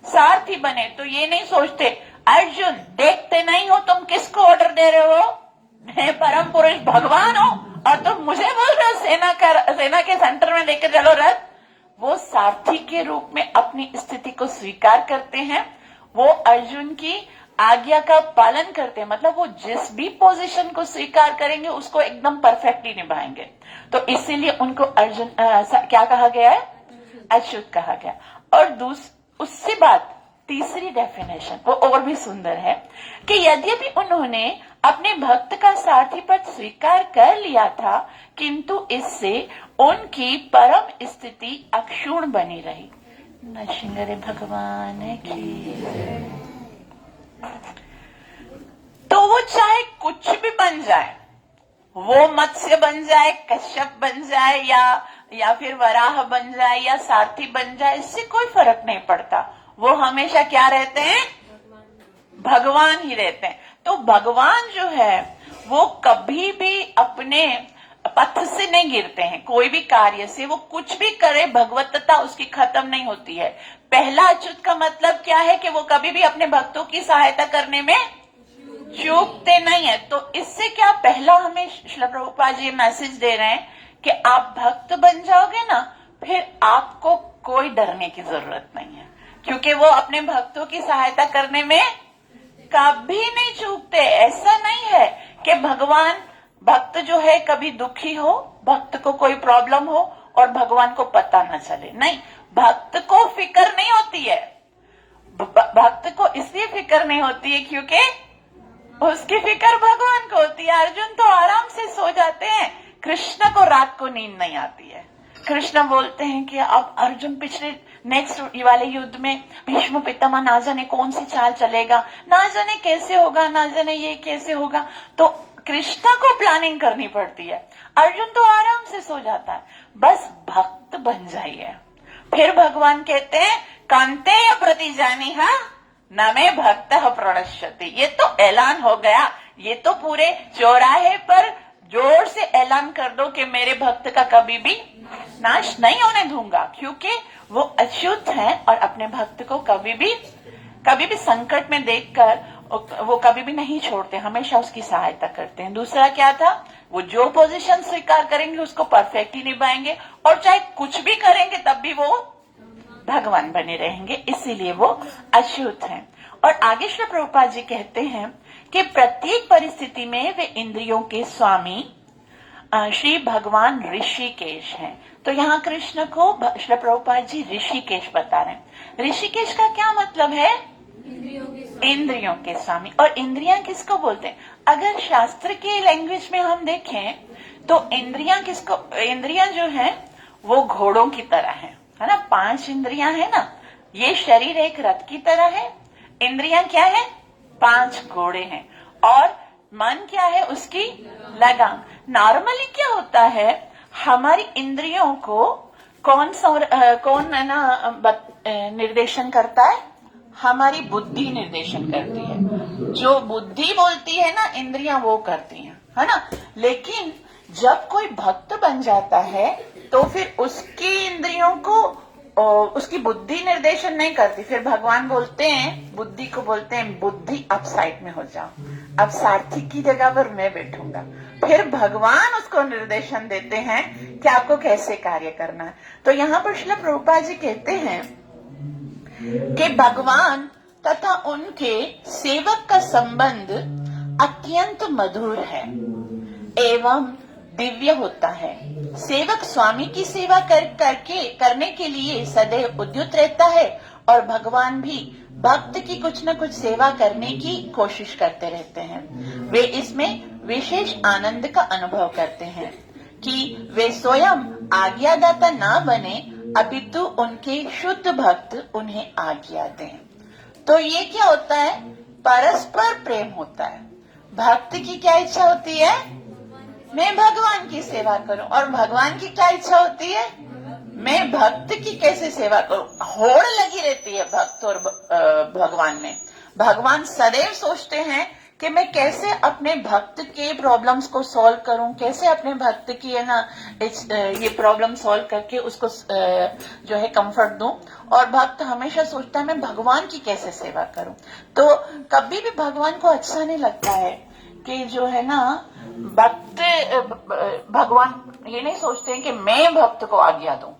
S1: सारथी बने। तो ये नहीं सोचते अर्जुन देखते नहीं हो तुम किसको ऑर्डर दे रहे हो, मैं परम पुरुष भगवान हूं और तुम मुझे बोल रहे हो सेना के सेंटर में लेकर चलो रथ। वो सारथी के रूप में अपनी स्थिति को स्वीकार करते हैं। वो अर्जुन की आज्ञा का पालन करते हैं, मतलब वो जिस भी पोजीशन को स्वीकार करेंगे उसको एकदम परफेक्टली निभाएंगे, तो इसीलिए उनको अर्जुन क्या कहा गया है, अच्युत कहा गया। और उससे बात तीसरी डेफिनेशन वो और भी सुंदर है कि यद्यपि उन्होंने अपने भक्त का सारथी पद स्वीकार कर लिया था, किंतु इससे उनकी परम स्थिति अक्षुण्ण बनी रही। नरसिंह भगवान की। तो वो चाहे कुछ भी बन जाए, वो मत्स्य बन जाए, कश्यप बन जाए, या फिर वराह बन जाए, या सारथी बन जाए, इससे कोई फर्क नहीं पड़ता। वो हमेशा क्या रहते हैं, भगवान ही रहते हैं। तो भगवान जो है वो कभी भी अपने पथ से नहीं गिरते हैं, कोई भी कार्य से वो कुछ भी करे, भगवतता उसकी खत्म नहीं होती है। पहला अच्युत का मतलब क्या है कि वो कभी भी अपने भक्तों की सहायता करने में चूकते नहीं है। तो इससे क्या, पहला हमें श्रील प्रभुपाद जी मैसेज दे रहे हैं कि आप भक्त बन जाओगे ना, फिर आपको कोई डरने की जरूरत नहीं है, क्योंकि वो अपने भक्तों की सहायता करने में कभी नहीं चूकते। ऐसा नहीं है कि भक्त जो है कभी दुखी हो, भक्त को कोई प्रॉब्लम हो और भगवान को पता न चले, नहीं, भक्त को फिक्र नहीं होती है। भक्त को इसलिए फिक्र नहीं होती है क्योंकि उसकी फिक्र भगवान को होती है। अर्जुन तो आराम से सो जाते हैं, कृष्ण को रात को नींद नहीं आती है। कृष्ण बोलते हैं कि अब अर्जुन पिछले नेक्स्ट वाले युद्ध में भीष्म पितामह ना जाने कौन सी चाल चलेगा, ना जाने कैसे होगा, ना जाने ये कैसे होगा, तो कृष्ण को प्लानिंग करनी पड़ती है। अर्जुन तो आराम से सो जाता है। बस भक्त बन जाइए। फिर भगवान कहते हैं कांतेय प्रति जानी न में भक्त प्रणश्यति। ये तो ऐलान हो गया, ये तो पूरे चौराहे पर जोर से ऐलान कर दो कि मेरे भक्त का कभी भी नाश नहीं होने दूंगा, क्योंकि वो अच्युत हैं और अपने भक्त को कभी भी संकट में देखकर वो कभी भी नहीं छोड़ते, हमेशा उसकी सहायता करते हैं। दूसरा क्या था, वो जो पोजीशन स्वीकार करेंगे उसको परफेक्टली निभाएंगे, और चाहे कुछ भी करेंगे तब भी वो भगवान बने रहेंगे, इसीलिए वो अच्युत हैं। और आगे श्री प्रभुपाद जी कहते हैं कि प्रत्येक परिस्थिति में वे इंद्रियों के स्वामी श्री भगवान ऋषिकेश हैं। तो यहाँ कृष्ण को श्री प्रभुपाद जी ऋषिकेश बता रहे हैं। ऋषिकेश का क्या मतलब है, इंद्रियों के स्वामी। और इंद्रियां किसको बोलते हैं, अगर शास्त्र के लैंग्वेज में हम देखें तो इंद्रियां जो है वो घोड़ों की तरह है ना। 5 इंद्रियां है ना, ये शरीर एक रथ की तरह है, इंद्रियां क्या है, 5 घोड़े हैं, और मन क्या है, उसकी लगाम। नॉर्मली क्या होता है, हमारी इंद्रियों को कौन है ना निर्देशन करता है, हमारी बुद्धि निर्देशन करती है। जो बुद्धि बोलती है ना, इंद्रियां वो करती हैं, है ना। लेकिन जब कोई भक्त बन जाता है तो फिर उसकी इंद्रियों को उसकी बुद्धि निर्देशन नहीं करती। फिर भगवान बोलते हैं, बुद्धि को बोलते हैं, बुद्धि अब साइड में हो जाओ, अब सारथी की जगह पर मैं बैठूंगा। फिर भगवान उसको निर्देशन देते हैं कि आपको कैसे कार्य करना है। तो यहाँ पर श्रील प्रभुपाद जी कहते हैं कि भगवान तथा उनके सेवक का संबंध अत्यंत मधुर है एवं दिव्य होता है। सेवक स्वामी की सेवा करने के लिए सदैव उद्युत रहता है, और भगवान भी भक्त की कुछ न कुछ सेवा करने की कोशिश करते रहते हैं। वे इसमें विशेष आनंद का अनुभव करते हैं कि वे स्वयं आज्ञादाता ना बने, अपितु उनके शुद्ध भक्त उन्हें आज्ञा दें। तो ये क्या होता है, परस्पर प्रेम होता है। भक्त की क्या इच्छा होती है, मैं भगवान की सेवा करूं, और भगवान की क्या इच्छा होती है, मैं भक्त की कैसे सेवा करूं। होड़ लगी रहती है भक्त और भगवान में। भगवान सदैव सोचते हैं कि मैं कैसे अपने भक्त के प्रॉब्लम्स को सॉल्व करूं, कैसे अपने भक्त की है ना ये प्रॉब्लम सॉल्व करके उसको जो है कंफर्ट दूं। और भक्त हमेशा सोचता है मैं भगवान की कैसे सेवा करूं। तो कभी भी भगवान को अच्छा नहीं लगता है कि जो है ना भक्त, भगवान ये नहीं सोचते हैं कि मैं भक्त को आज्ञा दूं।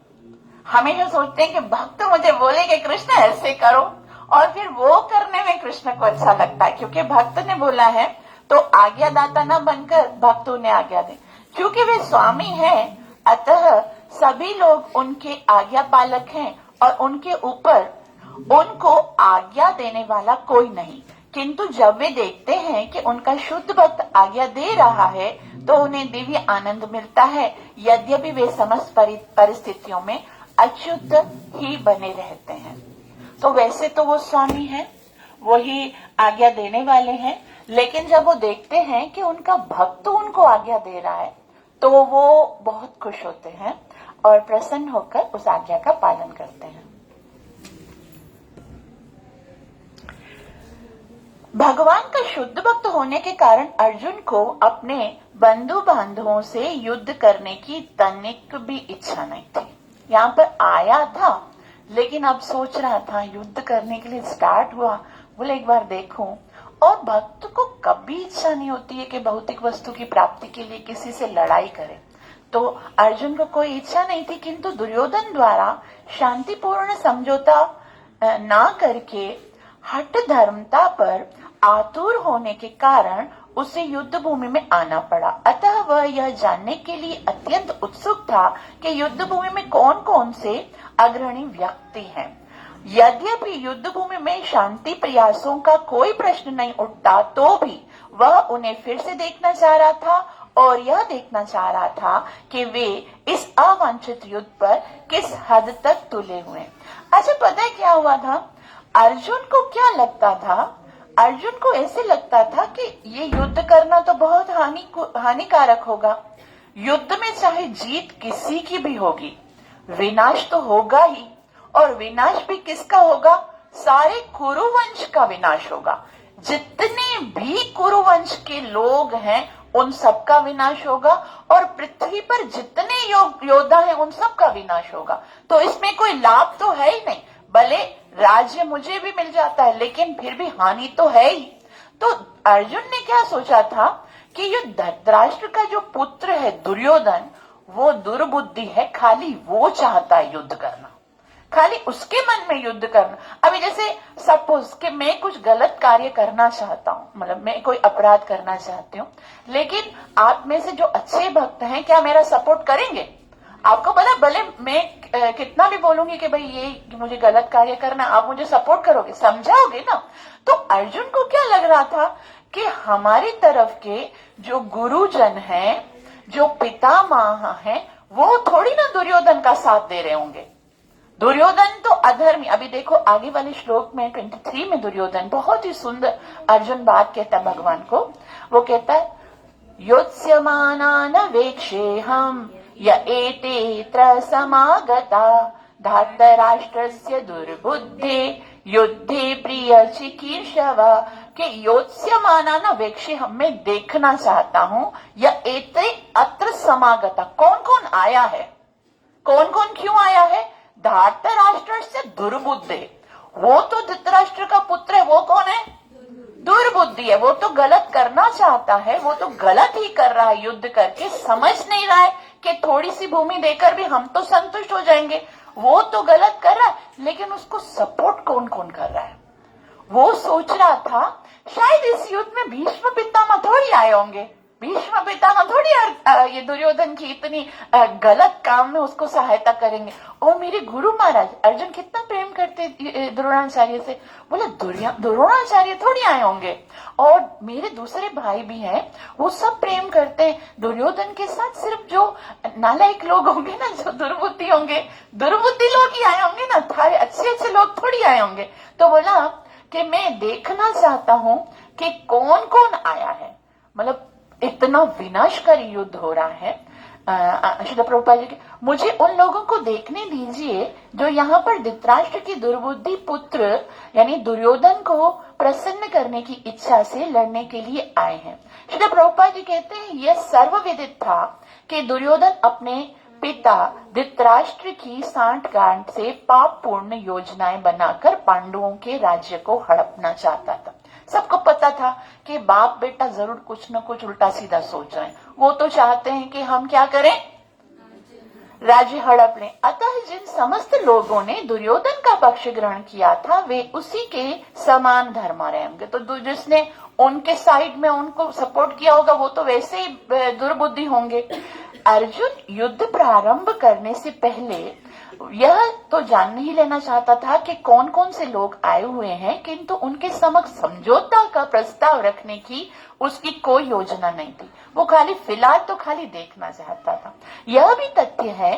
S1: हमेशा सोचते हैं कि भक्त मुझे बोले कि कृष्ण ऐसे करो, और फिर वो करने में कृष्ण को अच्छा लगता है, क्योंकि भक्त ने बोला है तो आज्ञादाता न बनकर भक्त उन्हें आज्ञा दे। क्योंकि वे स्वामी हैं, अतः सभी लोग उनके आज्ञा पालक हैं और उनके ऊपर उनको आज्ञा देने वाला कोई नहीं। किंतु जब वे देखते हैं कि उनका शुद्ध भक्त आज्ञा दे रहा है तो उन्हें दिव्य आनंद मिलता है, यद्यपि वे समस्त परिस्थितियों में अच्युत ही बने रहते हैं। तो वैसे तो वो स्वामी हैं, वही आज्ञा देने वाले हैं, लेकिन जब वो देखते हैं कि उनका भक्त उनको आज्ञा दे रहा है तो वो बहुत खुश होते हैं और प्रसन्न होकर उस आज्ञा का पालन करते हैं। भगवान का शुद्ध भक्त होने के कारण अर्जुन को अपने बंधु बांधवों से युद्ध करने की तनिक भी इच्छा नहीं थी। यहाँ पर आया था, लेकिन अब सोच रहा था युद्ध करने के लिए स्टार्ट हुआ, बोले एक बार देखूं। और भक्त को कभी इच्छा नहीं होती है कि भौतिक वस्तु की प्राप्ति के लिए किसी से लड़ाई करे। तो अर्जुन को कोई इच्छा नहीं थी, किंतु दुर्योधन द्वारा शांतिपूर्ण समझौता ना करके हठ धर्मता पर आतुर होने के कारण उसे युद्ध भूमि में आना पड़ा। अतः वह यह जानने के लिए अत्यंत उत्सुक था कि युद्ध भूमि में कौन कौन से अग्रणी व्यक्ति हैं। यद्यपि युद्ध भूमि में शांति प्रयासों का कोई प्रश्न नहीं उठता, तो भी वह उन्हें फिर से देखना चाह रहा था और यह देखना चाह रहा था कि वे इस अवांछित युद्ध पर किस हद तक तुले हुए। अच्छा, पता है क्या हुआ था? अर्जुन को क्या लगता था? अर्जुन को ऐसे लगता था कि ये युद्ध करना तो बहुत हानिकारक होगा। युद्ध में चाहे जीत किसी की भी होगी, विनाश तो होगा ही, और विनाश भी किसका होगा? सारे कुरुवंश का विनाश होगा। जितने भी कुरुवंश के लोग हैं उन सबका विनाश होगा, और पृथ्वी पर जितने योद्धा हैं उन सबका विनाश होगा। तो इसमें कोई लाभ तो है ही नहीं। भले राज्य मुझे भी मिल जाता है, लेकिन फिर भी हानि तो है ही। तो अर्जुन ने क्या सोचा था कि ये धृतराष्ट्र का जो पुत्र है दुर्योधन, वो दुर्बुद्धि है, खाली वो चाहता है युद्ध करना, खाली उसके मन में युद्ध करना। अभी जैसे सपोज कि मैं कुछ गलत कार्य करना चाहता हूँ, मतलब मैं कोई अपराध करना चाहती हूँ, लेकिन आप में से जो अच्छे भक्त हैं क्या मेरा सपोर्ट करेंगे? आपको पता, भले मैं कितना भी बोलूंगी कि भाई ये मुझे गलत कार्य करना, आप मुझे सपोर्ट करोगे, समझाओगे ना? तो अर्जुन को क्या लग रहा था कि हमारी तरफ के जो गुरुजन हैं, जो पितामह हैं, वो थोड़ी ना दुर्योधन का साथ दे रहे होंगे। दुर्योधन तो अधर्मी। अभी देखो आगे वाले श्लोक में 23 में दुर्योधन बहुत ही सुंदर अर्जुन बात कहता है भगवान को। वो कहता है, योत्स्यमानान वेक्षेहम् य एतेऽत्र समागता धार्तराष्ट्रस्य दुर्बुद्धे युद्धे प्रिय चिकीर्षव। के योत्स्यमानान वेक्षेहम्, मैं देखना चाहता हूँ, या एते अत्र समागता, कौन कौन आया है, कौन कौन क्यों आया है? धार्तराष्ट्र से दुर्बुद्धे। वो तो धृतराष्ट्र का पुत्र है, वो कौन है? दुर्बुद्धि है। वो तो गलत करना चाहता है, वो तो गलत ही कर रहा है युद्ध करके, समझ नहीं रहा है कि थोड़ी सी भूमि देकर भी हम तो संतुष्ट हो जाएंगे। वो तो गलत कर रहा है, लेकिन उसको सपोर्ट कौन कौन कर रहा है? वो सोच रहा था शायद इस युद्ध में भीष्म पितामह थोड़ी आए होंगे, भीष्म पितामह थोड़ी ये दुर्योधन की इतनी गलत काम में उसको सहायता करेंगे। और मेरे गुरु महाराज अर्जुन कितना प्रेम करते द्रोणाचार्य से, बोले द्रोणाचार्य थोड़ी आए होंगे, और मेरे दूसरे भाई भी हैं, वो सब प्रेम करते हैं दुर्योधन के साथ। सिर्फ जो नालायक लोग होंगे ना, जो दुर्बुद्धि होंगे, दुर्बुद्धि लोग ही आए होंगे ना, थारे अच्छे अच्छे लोग थोड़ी आए होंगे। तो बोला कि मैं देखना चाहता हूं कि कौन कौन आया है। मतलब इतना विनाशकारी युद्ध हो रहा है। श्रील प्रभुपाद जी, मुझे उन लोगों को देखने दीजिए जो यहाँ पर धृतराष्ट्र की दुर्बुद्धि पुत्र यानी दुर्योधन को प्रसन्न करने की इच्छा से लड़ने के लिए आए हैं। श्रील प्रभुपाद जी कहते हैं, यह सर्वविदित था कि दुर्योधन अपने पिता धृतराष्ट्र की सांठगांठ से पाप पूर्ण योजनाएं बनाकर पांडवों के राज्य को हड़पना चाहता था। सबको पता था कि बाप बेटा जरूर कुछ न कुछ उल्टा सीधा सोच रहे हैं। वो तो चाहते हैं कि हम क्या करें, राज्य हड़प लें। अतः जिन समस्त लोगों ने दुर्योधन का पक्ष ग्रहण किया था वे उसी के समान धर्मा रहेंगे। तो जिसने उनके साइड में उनको सपोर्ट किया होगा वो तो वैसे ही दुर्बुद्धि होंगे। अर्जुन युद्ध प्रारंभ करने से पहले यह तो जान ही लेना चाहता था कि कौन कौन से लोग आए हुए हैं, किंतु उनके समक्ष समझौता का प्रस्ताव रखने की उसकी कोई योजना नहीं थी। वो खाली फिलहाल तो खाली देखना चाहता था। यह भी तथ्य है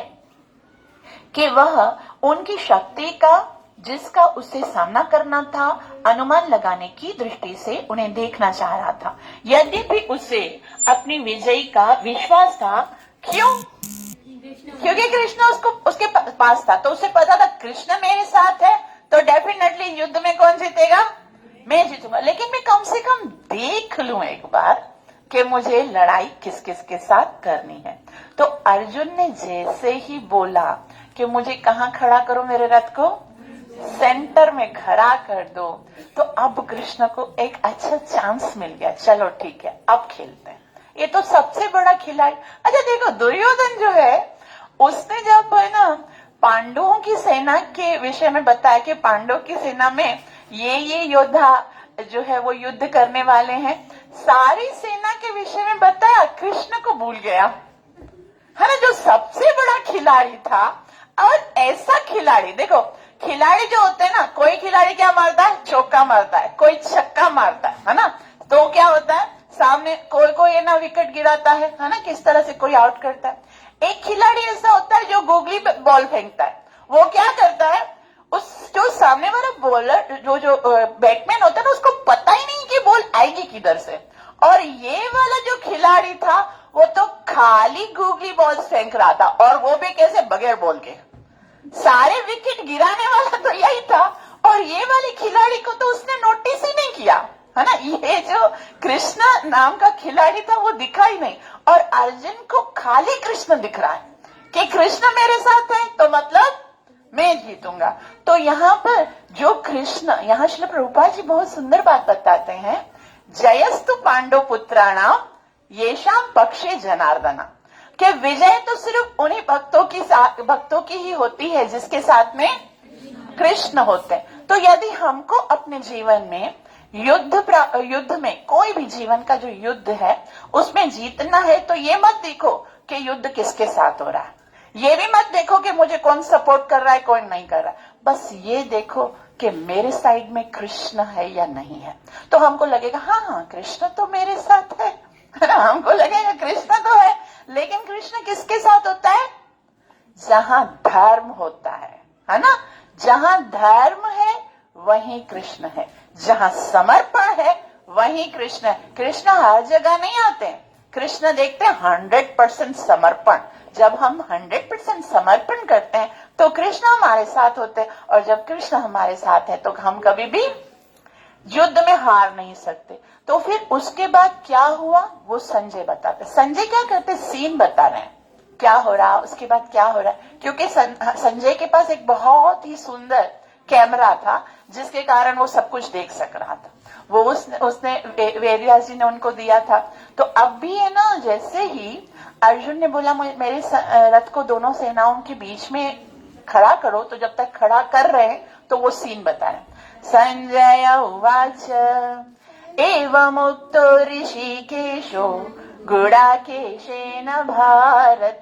S1: कि वह उनकी शक्ति का जिसका उसे सामना करना था अनुमान लगाने की दृष्टि से उन्हें देखना चाह रहा था। यद्यपि उसे अपनी विजय का विश्वास था। क्यों? क्योंकि कृष्ण उसके पास था, तो उसे पता था कृष्ण मेरे साथ है तो डेफिनेटली युद्ध में कौन जीतेगा? मैं जीतूंगा। लेकिन मैं कम से कम देख लूं एक बार कि मुझे लड़ाई किस किस के साथ करनी है। तो अर्जुन ने जैसे ही बोला कि मुझे कहाँ खड़ा करो, मेरे रथ को सेंटर में खड़ा कर दो, तो अब कृष्ण को एक अच्छा चांस मिल गया। चलो ठीक है, अब खेलते हैं। ये तो सबसे बड़ा खिलाड़ी। अच्छा देखो, दुर्योधन जो है उसने जब है ना पांडवों की सेना के विषय में बताया कि पांडवों की सेना में ये योद्धा जो है वो युद्ध करने वाले हैं, सारी सेना के विषय में बताया, कृष्ण को भूल गया है ना, जो सबसे बड़ा खिलाड़ी था। और ऐसा खिलाड़ी देखो, खिलाड़ी जो होते हैं ना, कोई खिलाड़ी क्या मारता है? चौका मारता है, कोई छक्का मारता है ना, तो क्या होता है सामने कोई ना विकेट गिराता है ना, किस तरह से कोई आउट करता है। एक खिलाड़ी ऐसा होता है जो गूगली बॉल फेंकता है। वो क्या करता है, उस जो सामने वाला बॉलर जो बैट्समैन होता है ना, उसको पता ही नहीं कि बॉल आएगी किधर से। और ये वाला जो खिलाड़ी था वो तो खाली गूगली बॉल फेंक रहा था, और वो भी कैसे? बगैर बॉल के। सारे विकेट गिराने वाला तो यही था, और ये वाले खिलाड़ी को तो उसने नोटिस ही नहीं किया है ना। ये जो कृष्ण नाम का खिलाड़ी था वो दिखा ही नहीं, और अर्जुन को खाली कृष्ण दिख रहा है कि कृष्ण मेरे साथ है तो मतलब मैं जीतूंगा। तो यहाँ पर जो कृष्ण, यहाँ श्री प्रभुपाद जी बहुत सुंदर बात बताते हैं, जयस्तु पांडव पुत्राणाम येषाम पक्षे जनार्दना, कि विजय तो सिर्फ उन्हीं भक्तों की ही होती है जिसके साथ में कृष्ण होते हैं। तो यदि हमको अपने जीवन में युद्ध में कोई भी जीवन का जो युद्ध है उसमें जीतना है, तो ये मत देखो कि युद्ध किसके साथ हो रहा है, ये भी मत देखो कि मुझे कौन सपोर्ट कर रहा है कौन नहीं कर रहा है, बस ये देखो कि मेरे साइड में कृष्ण है या नहीं है। तो हमको लगेगा हाँ कृष्ण तो मेरे साथ है, हमको लगेगा कृष्ण तो है, लेकिन कृष्ण किसके साथ होता है? जहां धर्म होता है ना, जहां धर्म है वहीं कृष्ण है, जहां समर्पण है वहीं कृष्ण है। कृष्ण हर जगह नहीं आते, कृष्ण देखते हैं 100% समर्पण। जब हम 100% समर्पण करते हैं तो कृष्ण हमारे साथ होते हैं, और जब कृष्ण हमारे साथ है तो हम कभी भी युद्ध में हार नहीं सकते। तो फिर उसके बाद क्या हुआ वो संजय बताते। संजय क्या करते? सीन बता रहे हैं क्या हो रहा, उसके बाद क्या हो रहा है, क्योंकि संजय के पास एक बहुत ही सुंदर कैमरा था जिसके कारण वो सब कुछ देख सक रहा था। वो उसने वेदव्यास जी ने उनको दिया था। तो अब भी है ना, जैसे ही अर्जुन ने बोला मेरे रथ को दोनों सेनाओं के बीच में खड़ा करो, तो जब तक खड़ा कर रहे हैं तो वो सीन बता रहे हैं। संजय उवाच एवमुक्तो ऋषिकेशो गुडाकेशेन भारत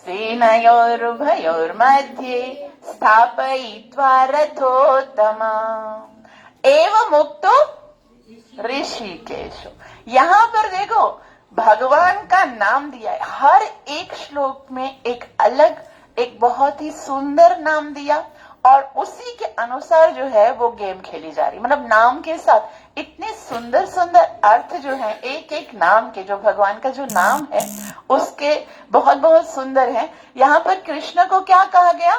S1: सेनयोरुभयोर्मध्ये स्थापयित्वा रथोत्तमा। एवमुक्तो ऋषिकेशो, यहाँ पर देखो भगवान का नाम दिया है। हर एक श्लोक में एक अलग, एक बहुत ही सुंदर नाम दिया, और उसी के अनुसार जो है वो गेम खेली जा रही। मतलब नाम के साथ इतने सुंदर सुंदर अर्थ जो है, एक एक नाम के, जो भगवान का जो नाम है उसके बहुत बहुत सुंदर है। यहाँ पर कृष्ण को क्या कहा गया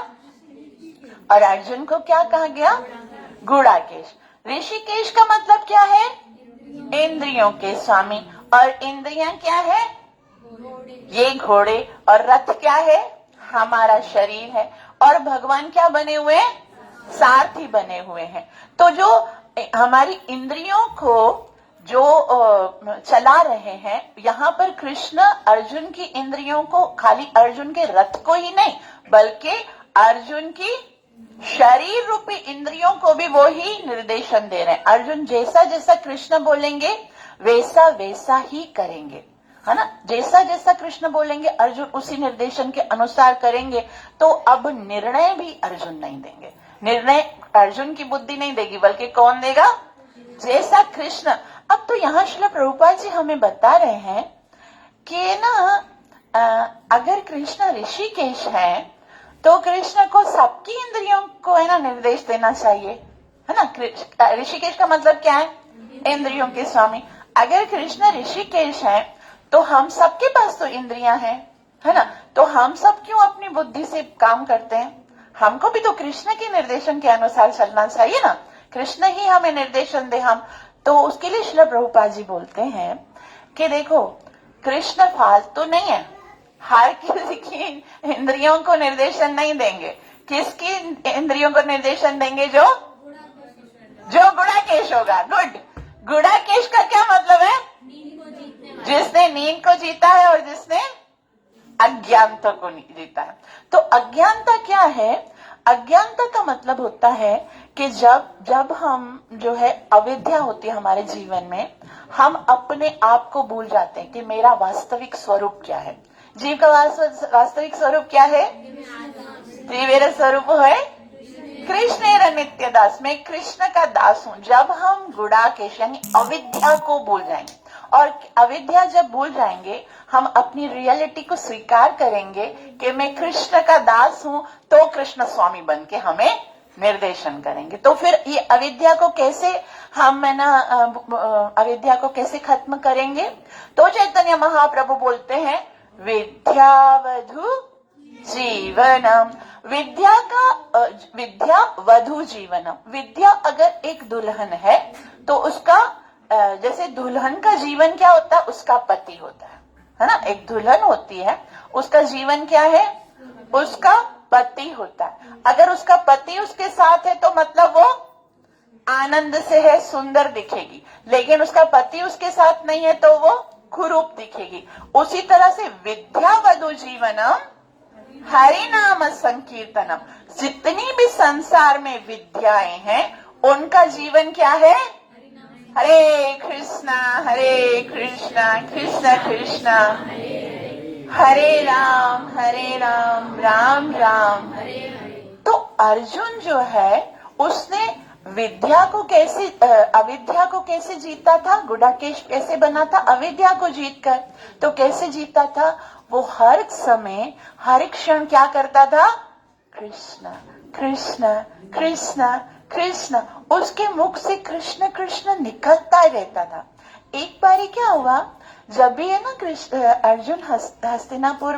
S1: और अर्जुन को क्या कहा गया? गुड़ाकेश। ऋषिकेश का मतलब क्या है? इंद्रियों के स्वामी। और इंद्रियां क्या है? ये घोड़े। और रथ क्या है? हमारा शरीर है। और भगवान क्या बने हुए हैं? सारथी बने हुए हैं। तो जो हमारी इंद्रियों को जो चला रहे हैं, यहाँ पर कृष्ण अर्जुन की इंद्रियों को, खाली अर्जुन के रथ को ही नहीं बल्कि अर्जुन की शरीर रूपी इंद्रियों को भी वो ही निर्देशन दे रहे हैं। अर्जुन जैसा जैसा कृष्ण बोलेंगे वैसा वैसा ही करेंगे, है ना। जैसा जैसा कृष्ण बोलेंगे अर्जुन उसी निर्देशन के अनुसार करेंगे। तो अब निर्णय भी अर्जुन नहीं देंगे, निर्णय अर्जुन की बुद्धि नहीं देगी बल्कि कौन देगा, जैसा कृष्ण। अब तो यहाँ श्रील प्रभुपाद जी हमें बता रहे हैं कि ना अगर कृष्ण ऋषिकेश है तो कृष्ण को सबकी इंद्रियों को है ना निर्देश देना चाहिए, है ना। ऋषिकेश का मतलब क्या है, इंद्रियों के स्वामी। अगर कृष्ण ऋषिकेश है तो हम सबके पास तो इंद्रियां हैं, है ना। तो हम सब क्यों अपनी बुद्धि से काम करते हैं, हमको भी तो कृष्ण के निर्देशन के अनुसार चलना चाहिए ना। कृष्ण ही हमें निर्देशन दे हम तो उसके लिए श्रील प्रभुपाद जी बोलते हैं कि देखो कृष्ण फालतू नहीं है, हर किसी की इंद्रियों को निर्देशन नहीं देंगे। किसकी इंद्रियों को निर्देशन देंगे, जो गुणाकेश होगा। गुड, गुणाकेश का क्या मतलब है, जिसने नींद को जीता है और जिसने अज्ञानता को जीता है। तो अज्ञानता क्या है, अज्ञानता का मतलब होता है कि जब हम जो है अविद्या होती है हमारे जीवन में, हम अपने आप को भूल जाते हैं कि मेरा वास्तविक स्वरूप क्या है। जीव का वास्तविक स्वरूप क्या है, मेरा स्वरूप है कृष्ण नित्य दास, मैं कृष्ण का दास हूँ। जब हम गुणाकेश यानी अविद्या को भूल जाएंगे, और अविद्या जब भूल जाएंगे हम अपनी रियलिटी को स्वीकार करेंगे कि मैं कृष्ण का दास हूँ, तो कृष्ण स्वामी बन के हमें निर्देशन करेंगे। तो फिर ये अविद्या को कैसे हम है ना अविद्या को कैसे खत्म करेंगे, तो चैतन्य महाप्रभु बोलते हैं विद्यावधु जीवनम। विद्या वधु जीवनम। विद्या अगर एक दुल्हन है तो उसका जैसे दुल्हन का जीवन क्या होता है, उसका पति होता है ना। एक दुल्हन होती है, उसका जीवन क्या है, उसका पति होता है। अगर उसका पति उसके साथ है तो मतलब वो आनंद से है, सुंदर दिखेगी। लेकिन उसका पति उसके साथ नहीं है तो वो कुरूप दिखेगी। उसी तरह से विद्या वधु जीवनम हरि नाम संकीर्तनम। जितनी भी संसार में विद्याएं हैं उनका जीवन क्या है, हरे कृष्णा कृष्ण कृष्ण हरे राम राम राम हरे। तो अर्जुन जो है उसने विद्या को कैसे अविद्या को कैसे जीता था, गुडाकेश कैसे बना था अविद्या को जीतकर। तो कैसे जीता था, वो हर समय हर क्षण क्या करता था, कृष्ण कृष्ण कृष्ण कृष्ण। उसके मुख से कृष्ण कृष्ण निकलता रहता था। एक बारी क्या हुआ, जब भी है ना कृष्ण अर्जुन हस्तिनापुर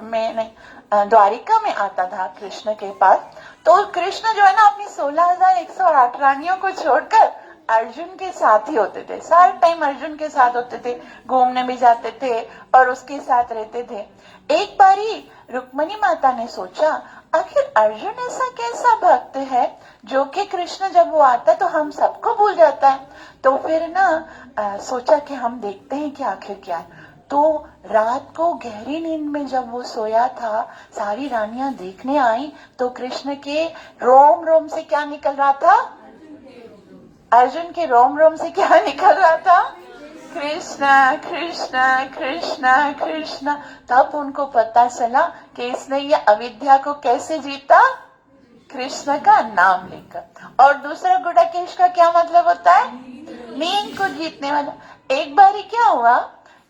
S1: में नहीं द्वारिका में आता था कृष्ण के पास, तो कृष्ण जो है ना अपनी 16,108 रानियों को छोड़कर अर्जुन के साथ ही होते थे। सारा टाइम अर्जुन के साथ होते थे, घूमने भी जाते थे और उसके साथ रहते थे। एक बारी रुक्मणी माता ने सोचा आखिर अर्जुन ऐसा कैसा भक्त है जो कि कृष्ण जब वो आता तो हम सबको भूल जाता है। तो फिर ना सोचा कि हम देखते हैं कि आखिर क्या है। तो रात को गहरी नींद में जब वो सोया था, सारी रानियां देखने आई तो कृष्ण के रोम रोम से क्या निकल रहा था, अर्जुन के रोम रोम से क्या निकल रहा था, कृष्ण कृष्ण कृष्ण कृष्ण। तब उनको पता चला कि इसने ये अविद्या को कैसे जीता, कृष्ण का नाम लेकर। और दूसरा गुडाकेश का क्या मतलब होता है, नींद को जीतने वाला। एक बारी क्या हुआ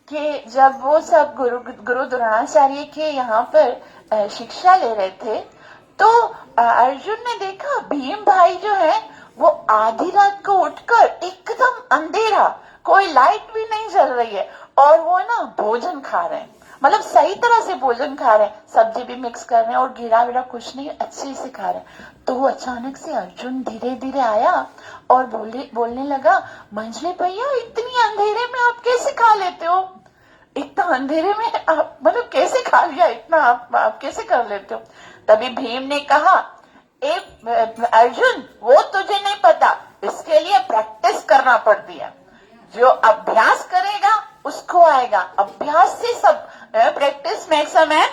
S1: कि जब वो सब गुरु द्रोणाचार्य के यहाँ पर शिक्षा ले रहे थे, तो अर्जुन ने देखा भीम भाई जो है वो आधी रात को उठकर एकदम अंधेरा, कोई लाइट भी नहीं जल रही है, और वो ना भोजन खा रहे हैं, मतलब सही तरह से भोजन खा रहे हैं, सब्जी भी मिक्स कर रहे हैं और गिरा विरा कुछ नहीं, अच्छे से खा रहे हैं। तो अचानक से अर्जुन धीरे धीरे आया और बोलने लगा, मंजले भैया इतनी अंधेरे में आप कैसे खा लेते हो, इतना अंधेरे में आप मतलब कैसे खा लिया, इतना आप कैसे कर लेते हो। तभी भीम ने कहा, अर्जुन वो तुझे नहीं पता, इसके लिए प्रैक्टिस करना पड़ती है। जो अभ्यास करेगा आएगा। अभ्यास से सब, practice makes a man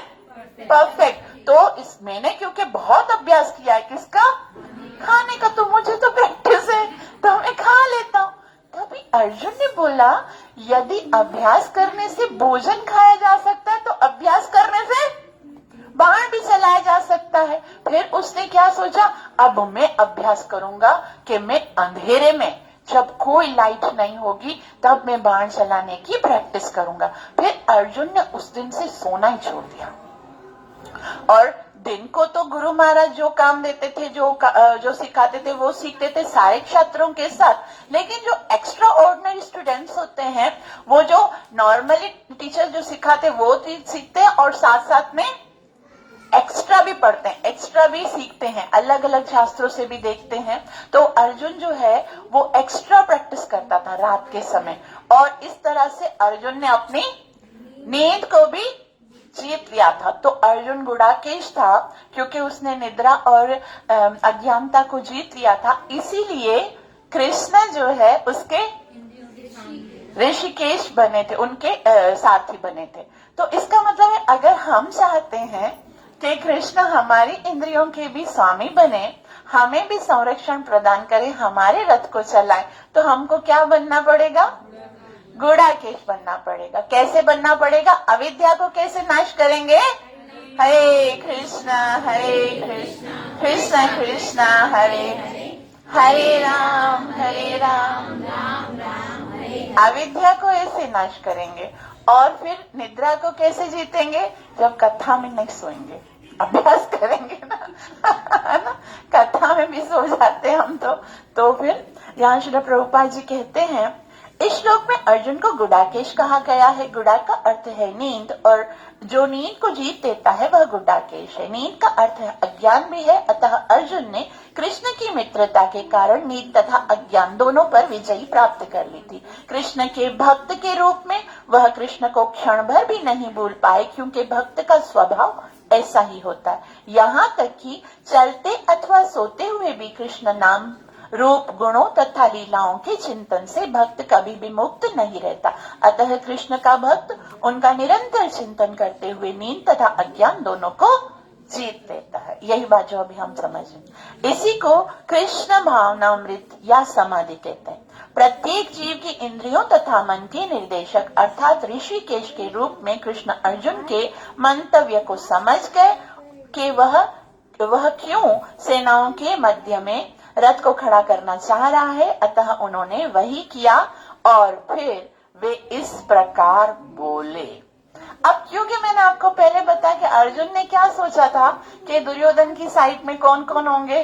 S1: perfect. तो इस मैंने क्योंकि बहुत अभ्यास किया है किसका, खाने का, तो मुझे तो प्रैक्टिस है तो मैं खा लेता हूँ। तभी अर्जुन ने बोला यदि अभ्यास करने से भोजन खाया जा सकता है तो अभ्यास करने से बाण भी चलाया जा सकता है। फिर उसने क्या सोचा, अब मैं अभ्यास करूंगा कि मैं अंधेरे में जब कोई लाइट नहीं होगी तब मैं बाण चलाने की प्रैक्टिस करूंगा। फिर अर्जुन ने उस दिन से सोना ही छोड़ दिया और दिन को तो गुरु महाराज जो काम देते थे, जो सिखाते थे वो सीखते थे सारे छात्रों के साथ। लेकिन जो एक्स्ट्रा ऑर्डिनरी स्टूडेंट्स होते हैं वो जो नॉर्मली टीचर जो सिखाते वो सीखते हैं और साथ साथ में एक्स्ट्रा भी पढ़ते हैं, एक्स्ट्रा भी सीखते हैं, अलग अलग शास्त्रों से भी देखते हैं। तो अर्जुन जो है वो एक्स्ट्रा प्रैक्टिस करता था रात के समय और इस तरह से अर्जुन ने अपनी नींद को भी जीत लिया था। तो अर्जुन गुड़ाकेश था क्योंकि उसने निद्रा और अज्ञानता को जीत लिया था। इसीलिए कृष्ण जो है उसके ऋषिकेश बने थे, उनके साथी बने थे। तो इसका मतलब है अगर हम चाहते हैं कि कृष्ण हमारी इंद्रियों के भी स्वामी बने, हमें भी संरक्षण प्रदान करे, हमारे रथ को चलाए, तो हमको क्या बनना पड़ेगा, गुड़ाकेश बनना पड़ेगा। कैसे बनना पड़ेगा, अविद्या को कैसे नाश करेंगे, हरे कृष्णा कृष्ण कृष्ण हरे हरे राम राम राम हरे। अविद्या को ऐसे नाश करेंगे। और फिर निद्रा को कैसे जीतेंगे, जब कथा में नहीं सोएंगे, अभ्यास करेंगे ना, है ना, कथा में भी सो जाते हैं हम तो फिर यहाँ श्री प्रभुपाद जी कहते हैं इस श्लोक में अर्जुन को गुड़ाकेश कहा गया है। गुड़ा का अर्थ है नींद और जो नींद को जीत देता है वह गुड़ाकेश है। नींद का अर्थ है अज्ञान भी है, अतः अर्जुन ने कृष्ण की मित्रता के कारण नींद तथा अज्ञान दोनों पर विजयी प्राप्त कर ली थी। कृष्ण के भक्त के रूप में वह कृष्ण को क्षण भर भी नहीं भूल पाए क्योंकि भक्त का स्वभाव ऐसा ही होता है। यहाँ तक कि चलते अथवा सोते हुए भी कृष्ण नाम रूप गुणों तथा लीलाओं के चिंतन से भक्त कभी भी मुक्त नहीं रहता। अतः कृष्ण का भक्त उनका निरंतर चिंतन करते हुए नींद तथा अज्ञान दोनों को जीत लेता है। यही बात जो अभी हम समझें, इसी को कृष्ण भावनामृत या समाधि कहते हैं। प्रत्येक जीव की इंद्रियों तथा मन के निर्देशक अर्थात ऋषिकेश के रूप में कृष्ण अर्जुन के मंतव्य को समझ गए कि वह क्यों सेनाओं के मध्य में रथ को खड़ा करना चाह रहा है, अतः उन्होंने वही किया और फिर वे इस प्रकार बोले। अब क्योंकि मैंने आपको पहले बताया कि अर्जुन ने क्या सोचा था कि दुर्योधन की साइड में कौन कौन होंगे,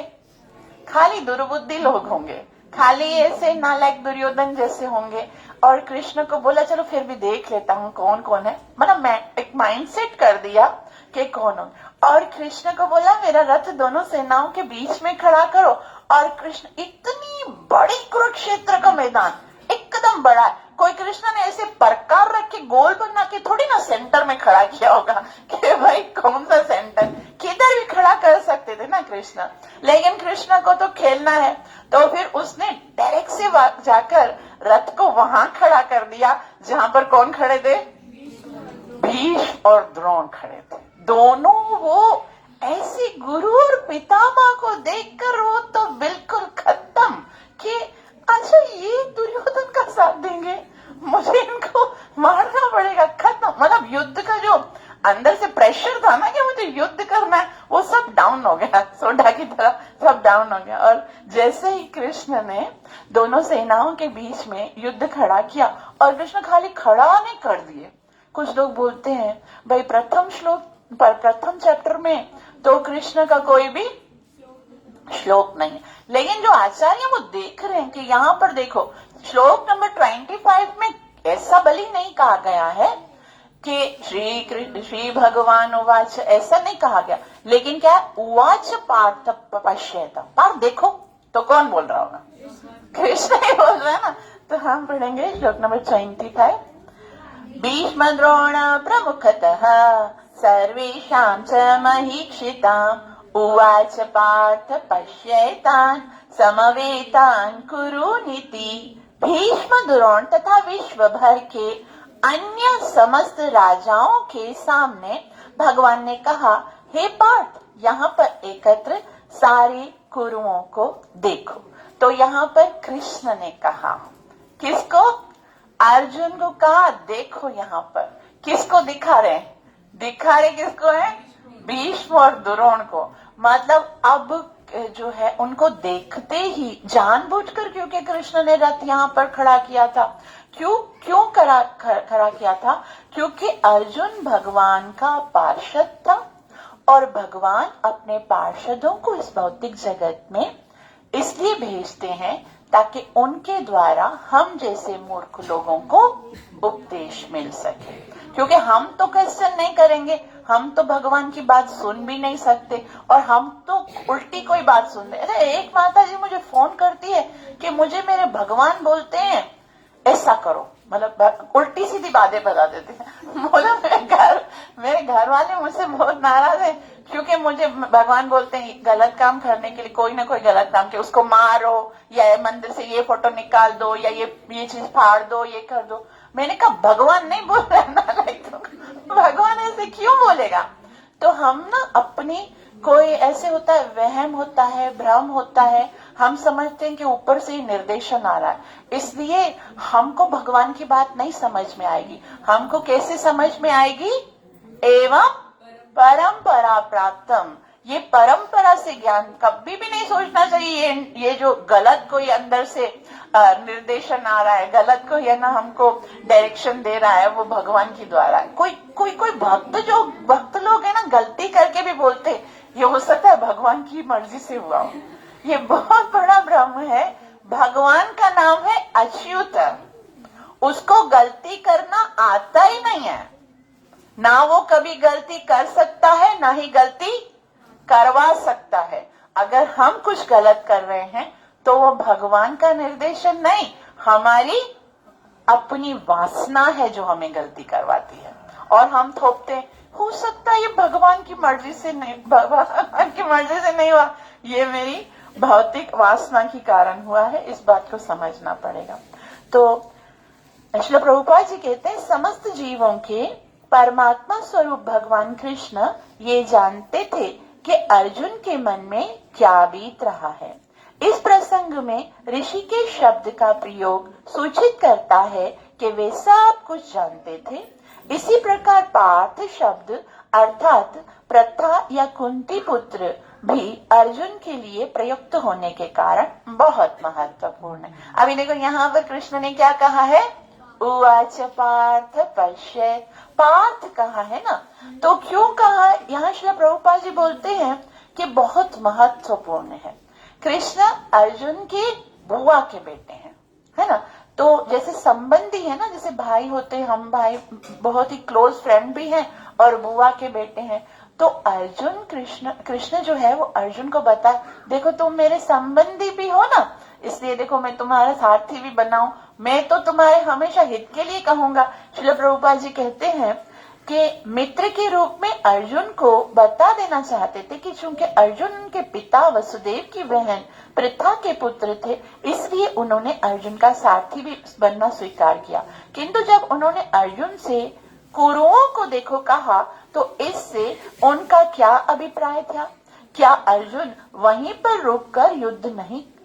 S1: खाली दुर्बुद्धि लोग होंगे, खाली ऐसे नालायक दुर्योधन जैसे होंगे। और कृष्ण को बोला चलो फिर भी देख लेता हूँ कौन कौन है, मतलब मैं एक माइंड सेट कर दिया कि कौन हो। और कृष्ण को बोला मेरा रथ दोनों सेनाओं के बीच में खड़ा करो। और कृष्ण इतनी बड़ी कुरुक्षेत्र का मैदान एकदम बड़ा है, कोई कृष्ण ने ऐसे प्रकार रख के गोल बना के थोड़ी ना सेंटर में खड़ा किया होगा कि भाई कौन सा सेंटर, किधर भी खड़ा कर सकते थे ना कृष्ण, लेकिन कृष्ण को तो खेलना है। तो फिर उसने डायरेक्ट से जाकर रथ को वहां खड़ा कर दिया जहां पर कौन खड़े थे, भीष्म और द्रोण खड़े थे। दोनों वो ऐसे गुरु और पितामह को देखकर वो तो बिल्कुल खत्म कि अच्छा ये दुर्योधन का साथ देंगे, मुझे इनको मारना पड़ेगा, खत्म। मतलब युद्ध का जो अंदर से प्रेशर था ना कि मुझे युद्ध करना है, वो सब डाउन हो गया, सोडा की तरह सब डाउन हो गया। और जैसे ही कृष्ण ने दोनों सेनाओं के बीच में युद्ध खड़ा किया, और कृष्ण खाली खड़ा नहीं कर दिए। कुछ लोग बोलते हैं भाई प्रथम चैप्टर में तो कृष्ण का कोई भी श्लोक नहीं, लेकिन जो आचार्य वो देख रहे हैं कि यहाँ पर देखो श्लोक नंबर 25 में ऐसा बलि नहीं कहा गया है कि श्री भगवान उवाच, ऐसा नहीं कहा गया, लेकिन क्या उवाच पार्थ पश्येत। पार्थ देखो तो कौन बोल रहा होगा, कृष्ण ही बोल रहा है ना। तो हम पढ़ेंगे श्लोक नंबर 25। भीष्म द्रोण प्रमुखतः सर्वेषां च महीक्षिताम् उवाच पार्थ पश्येतान् समवेतान् कुरुनीति। भीष्म द्रोण तथा विश्व भर के अन्य समस्त राजाओं के सामने भगवान ने कहा, हे पार्थ, यहाँ पर एकत्र सारे कुरुओं को देखो। तो यहाँ पर कृष्ण ने कहा, किसको? अर्जुन को कहा देखो। यहाँ पर किसको दिखा रहे? दिखा रहे किसको है? भीष्म और द्रोण को। मतलब अब जो है उनको देखते ही जानबूझकर, क्योंकि कृष्ण ने रथ यहाँ पर खड़ा किया था। क्यों खड़ा किया था? क्योंकि अर्जुन भगवान का पार्षद था और भगवान अपने पार्षदों को इस भौतिक जगत में इसलिए भेजते हैं ताकि उनके द्वारा हम जैसे मूर्ख लोगों को उपदेश मिल सके। क्योंकि हम तो क्वेश्चन नहीं करेंगे, हम तो भगवान की बात सुन भी नहीं सकते, और हम तो उल्टी कोई बात सुन रहे। अरे एक माता जी मुझे फोन करती है कि मुझे मेरे भगवान बोलते हैं ऐसा करो, मतलब उल्टी सीधी बातें बता देते हैं। बोला मेरे घर वाले मुझसे बहुत नाराज है, क्योंकि मुझे भगवान बोलते हैं गलत काम करने के लिए, कोई ना कोई गलत काम के उसको मारो, या मंदिर से ये फोटो निकाल दो, या ये चीज फाड़ दो, ये कर दो। मैंने कहा भगवान नहीं बोल रहा ना, तो भगवान ऐसे क्यों बोलेगा? तो हम ना अपनी कोई ऐसे होता है, वहम होता है, भ्रम होता है, हम समझते हैं कि ऊपर से ही निर्देशन आ रहा है, इसलिए हमको भगवान की बात नहीं समझ में आएगी। हमको कैसे समझ में आएगी? एवं परंपरा प्राप्तम। ये परंपरा से ज्ञान कभी भी नहीं सोचना चाहिए ये जो गलत कोई अंदर से निर्देशन आ रहा है, गलत कोई है ना हमको डायरेक्शन दे रहा है, वो भगवान की द्वारा। कोई भक्त लोग है ना, गलती करके भी बोलते ये हो सकता है भगवान की मर्जी से हुआ हो। ये बहुत बड़ा भ्रम है। भगवान का नाम है अच्युत, उसको गलती करना आता ही नहीं है, ना वो कभी गलती कर सकता है ना ही गलती करवा सकता है। अगर हम कुछ गलत कर रहे हैं तो वो भगवान का निर्देशन नहीं, हमारी अपनी वासना है जो हमें गलती करवाती है, और हम थोपते हैं हो सकता है ये भगवान की मर्जी से नहीं, भगवान की मर्जी से नहीं हुआ, ये मेरी भौतिक वासना के कारण हुआ है। इस बात को समझना पड़ेगा। तो श्रील प्रभुपाद जी कहते हैं, समस्त जीवों के परमात्मा स्वरूप भगवान कृष्ण ये जानते थे कि अर्जुन के मन में क्या बीत रहा है। इस प्रसंग में ऋषि के शब्द का प्रयोग सूचित करता है कि वे सब कुछ जानते थे। इसी प्रकार पार्थ शब्द अर्थात प्रथा या कुंती पुत्र भी अर्जुन के लिए प्रयुक्त होने के कारण बहुत महत्वपूर्ण है। अभी देखो यहाँ पर कृष्ण ने क्या कहा है? उवाच पार्थ पश्येत्। पार्थ कहा है ना, तो क्यों कहा? यहाँ श्री प्रभुपाद जी बोलते हैं कि बहुत महत्वपूर्ण है। कृष्ण अर्जुन के बुआ के बेटे हैं, है ना। तो जैसे संबंधी है ना, जैसे भाई होते हैं, हम भाई बहुत ही क्लोज फ्रेंड भी हैं और बुआ के बेटे हैं। तो अर्जुन कृष्ण जो है वो अर्जुन को बता, देखो तुम मेरे संबंधी भी हो ना, इसलिए देखो मैं तुम्हारा सारथी भी बनाऊं, मैं तो तुम्हारे हमेशा हित के लिए कहूंगा। श्रील प्रभुपाद जी कहते हैं कि मित्र के रूप में अर्जुन को बता देना चाहते थे कि चूंकि अर्जुन उनके पिता वसुदेव की बहन पृथा के पुत्र थे, इसलिए उन्होंने अर्जुन का सारथी भी बनना स्वीकार किया। किंतु जब उन्होंने अर्जुन से कुरुओं को देखो कहा, तो इससे उनका क्या अभिप्राय था? क्या अर्जुन वहीं पर रुककर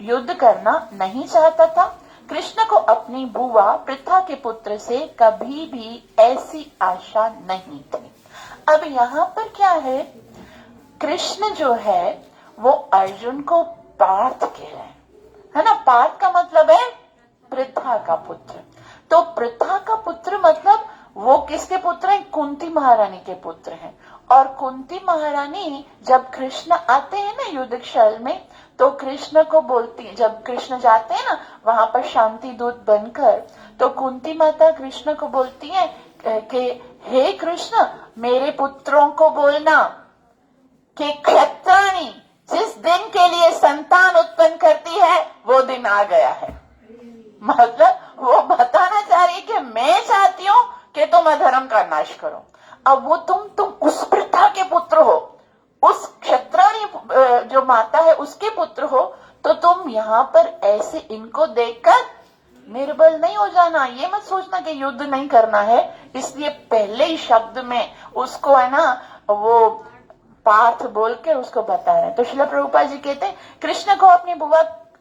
S1: युद्ध करना नहीं चाहता था? कृष्ण को अपनी बुआ पृथा के पुत्र से कभी भी ऐसी आशा नहीं थी। अब यहाँ पर क्या है? कृष्ण जो है वो अर्जुन को पार्थ कह रहे हैं, है ना। पार्थ का मतलब है पृथा का पुत्र। तो पृथा का पुत्र मतलब वो किसके पुत्र हैं? कुंती महारानी के पुत्र हैं। और कुंती महारानी जब कृष्ण आते हैं ना युद्ध स्थल में, तो कृष्ण को बोलती, जब कृष्ण जाते हैं ना वहां पर शांति दूत बनकर, तो कुंती माता कृष्ण को बोलती है कि हे कृष्ण, मेरे पुत्रों को बोलना कि क्षत्राणी जिस दिन के लिए संतान उत्पन्न करती है वो दिन आ गया है। मतलब वो बताना चाह रही है कि मैं चाहती हूँ कि तुम अधर्म का नाश करो। अब वो तुम उस प्रथा के पुत्र हो, उस क्षत्राणी जो माता है उसके पुत्र हो, तो तुम यहाँ पर ऐसे इनको देखकर निर्बल नहीं हो जाना। ये मत सोचना कि युद्ध नहीं करना है, इसलिए पहले ही शब्द में उसको है ना वो पार्थ बोल के उसको बता रहे हैं। तो श्रील प्रभुपाद जी कहते हैं कृष्ण को अपनी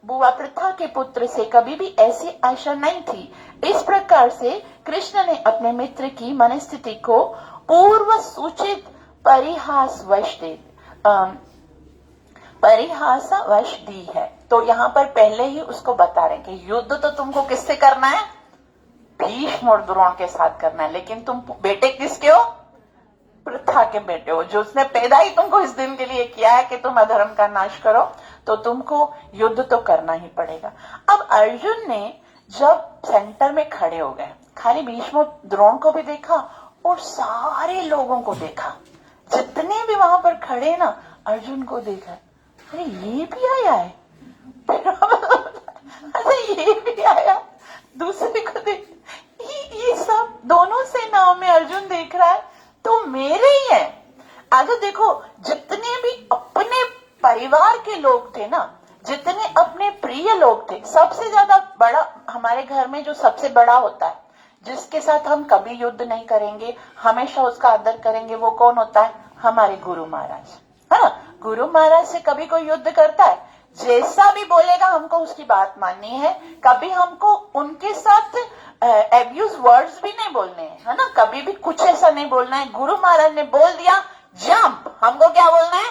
S1: बुआ प्रथा के पुत्र से कभी भी ऐसी आशा नहीं थी। इस प्रकार से कृष्ण ने अपने मित्र की मनस्थिति को पूर्व सूचित परिहासवश दी है। तो यहाँ पर पहले ही उसको बता रहे हैं कि युद्ध तो तुमको किससे करना है, भीष्म और द्रोण के साथ करना है, लेकिन तुम बेटे किसके हो, प्रथा के बेटे हो, जो उसने पैदा ही तुमको इस दिन के लिए किया है कि तुम अधर्म का नाश करो, तो तुमको युद्ध तो करना ही पड़ेगा। अब अर्जुन ने जब सेंटर में खड़े हो गए, खाली भीष्म द्रोण को भी देखा और सारे लोगों को देखा, जितने भी वहां पर खड़े ना अर्जुन को देखा, अरे ये भी आया है, अरे ये भी आया, दूसरे को देख, ये सब दोनों सेनाओं में अर्जुन देख रहा है तो मेरे ही है। अगर देखो जितने भी अपने परिवार के लोग थे ना, जितने अपने प्रिय लोग थे, सबसे ज्यादा बड़ा हमारे घर में जो सबसे बड़ा होता है, जिसके साथ हम कभी युद्ध नहीं करेंगे, हमेशा उसका आदर करेंगे, वो कौन होता है, हमारे गुरु महाराज, है ना। गुरु महाराज से कभी कोई युद्ध करता है, जैसा भी बोलेगा हमको उसकी बात माननी है, कभी हमको उनके साथ एब्यूज वर्ड्स भी नहीं बोलने हैं, है ना, कभी भी कुछ ऐसा नहीं बोलना है। गुरु महाराज ने बोल दिया जंप, हमको क्या बोलना है,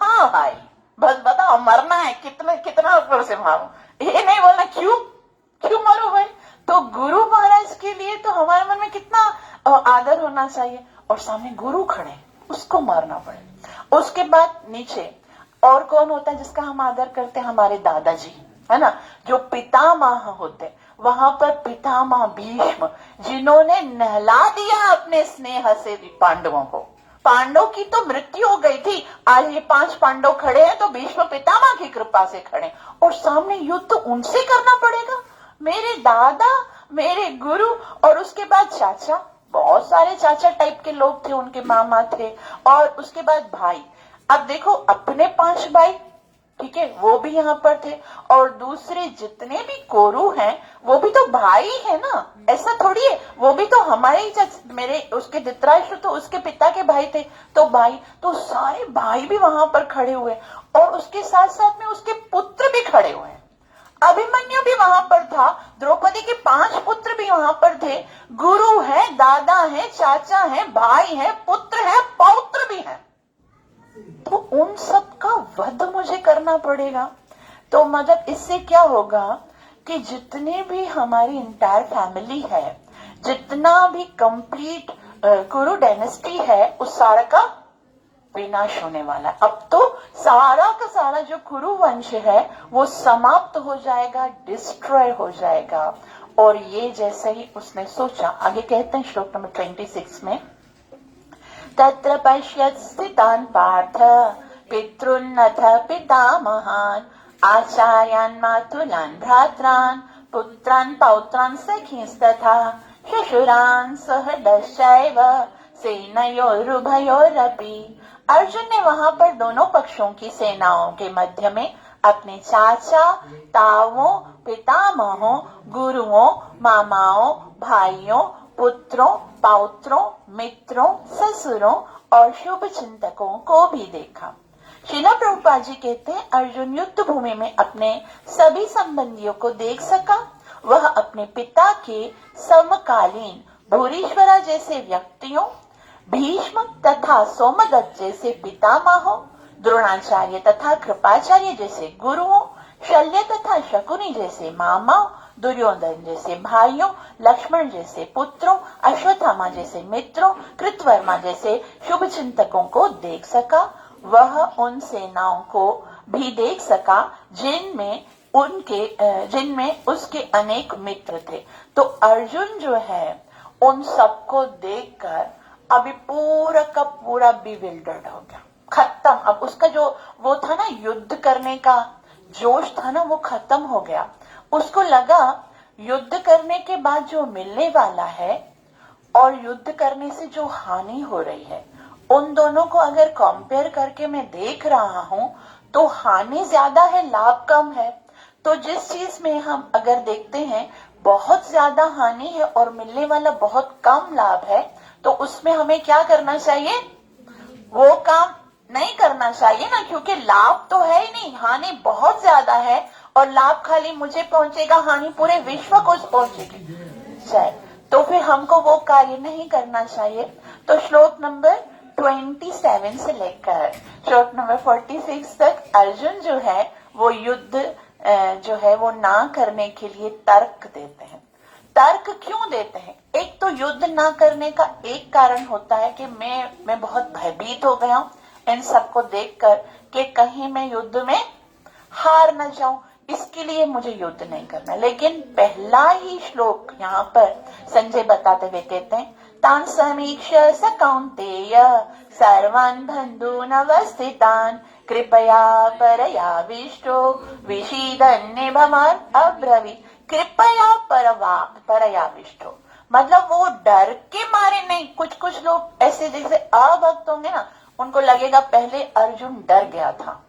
S1: हाँ भाई बस बताओ मरना है, कितना ऊपर से मारो, ये नहीं बोलना क्यों मरो भाई। तो गुरु महाराज के लिए तो हमारे मन में कितना आदर होना चाहिए, और सामने गुरु खड़े, उसको मारना पड़े। उसके बाद नीचे और कौन होता है जिसका हम आदर करते हैं, हमारे दादाजी, है ना, जो पितामह होते, वहां पर पितामह भीष्म, जिन्होंने नहला दिया अपने स्नेह से पांडवों को। पांडव की तो मृत्यु हो गई थी, आज ये 5 पांडव खड़े हैं तो भीष्म पितामह की कृपा से खड़े, और सामने युद्ध उनसे करना पड़ेगा। मेरे दादा, मेरे गुरु, और उसके बाद चाचा, बहुत सारे चाचा टाइप के लोग थे, उनके मामा थे, और उसके बाद भाई। अब देखो अपने 5 भाई, ठीक है, वो भी यहाँ पर थे, और दूसरे जितने भी कोरु हैं वो भी तो भाई है ना, ऐसा थोड़ी है, वो भी तो हमारे ही मेरे उसके धृतराष्ट्र तो उसके पिता के भाई थे, तो भाई, तो सारे भाई भी वहां पर खड़े हुए, और उसके साथ साथ में उसके पुत्र भी खड़े हुए। अभिमन्यु भी वहां पर था, द्रौपदी के 5 पुत्र भी वहां पर थे, गुरु है, दादा है, चाचा है, भाई है, पुत्र है, पौत्र भी है, तो उन सब का वध मुझे करना पड़ेगा। तो मतलब इससे क्या होगा कि जितने भी हमारी इंटायर फैमिली है, जितना भी कंप्लीट कुरु डायनेस्टी है, उस सारा का विनाश होने वाला है। अब तो सारा का सारा जो कुरु वंश है वो समाप्त हो जाएगा, डिस्ट्रॉय हो जाएगा। और ये जैसे ही उसने सोचा, आगे कहते हैं श्लोक नंबर 26 में, तत्र पश्यत् स्थितान् पार्थ पितॄन्नथ पितामहान् आचार्यान् मातुलान् भ्रात्रान् पुत्रान् पौत्रान् सखींस्तथा श्वशुरान् सहदश्चैव सेनयोरुभयोरपि। अर्जुन ने वहां पर दोनों पक्षों की सेनाओं के मध्य में अपने चाचा, तावों, पितामहों, गुरुओं, मामाओं, भाइयों, पुत्रों, पौत्रों, मित्रों, ससुरों और शुभ चिंतकों को भी देखा। श्रील प्रभुपाद जी कहते हैं अर्जुन युद्ध भूमि में अपने सभी संबंधियों को देख सका। वह अपने पिता के समकालीन भूरीश्वरा जैसे व्यक्तियों, भीष्म तथा सोमदत्त जैसे पितामहों, द्रोणाचार्य तथा कृपाचार्य जैसे गुरुओं, शल्य तथा शकुनी जैसे मामाओं, दुर्योधन जैसे भाइयों, लक्ष्मण जैसे पुत्रों, अश्वत्थामा जैसे मित्रों, कृतवर्मा जैसे शुभ चिंतकों को देख सका। वह उन सेनाओं को भी देख सका जिनमें उसके अनेक मित्र थे। तो अर्जुन जो है उन सबको देखकर अभी पूरा का पूरा बिविल्डर्ड हो गया, खत्म। अब उसका जो वो था ना युद्ध करने का जोश था ना, वो खत्म हो गया। उसको लगा युद्ध करने के बाद जो मिलने वाला है और युद्ध करने से जो हानि हो रही है, उन दोनों को अगर कंपेयर करके मैं देख रहा हूं तो हानि ज्यादा है, लाभ कम है। तो जिस चीज में हम अगर देखते हैं बहुत ज्यादा हानि है और मिलने वाला बहुत कम लाभ है, तो उसमें हमें क्या करना चाहिए? वो काम नहीं करना चाहिए ना, क्योंकि लाभ तो है ही नहीं, हानि बहुत ज्यादा है और लाभ खाली मुझे पहुंचेगा, हानि पूरे विश्व को पहुंचेगी शायद, तो फिर हमको वो कार्य नहीं करना चाहिए। तो श्लोक नंबर 27 से लेकर श्लोक नंबर 46 तक अर्जुन जो है वो युद्ध जो है वो ना करने के लिए तर्क देते हैं। तर्क क्यों देते हैं? एक तो युद्ध ना करने का एक कारण होता है कि मैं बहुत भयभीत हो गया हूं इन सबको देखकर कि कहीं मैं युद्ध में हार न जाऊं, इसके लिए मुझे युद्ध नहीं करना। लेकिन पहला ही श्लोक यहाँ पर संजय बताते हुए कहते हैं, तान समीक्ष्य स कौन्तेय सर्वान् बन्धून् अवस्थितान् कृपया परयाविष्टो विषीदन्निभमान् अब्रवीत्। कृपया परयाविष्टो मतलब वो डर के मारे नहीं। कुछ लोग ऐसे जैसे अभक्त होंगे ना, उनको लगेगा पहले अर्जुन डर गया था,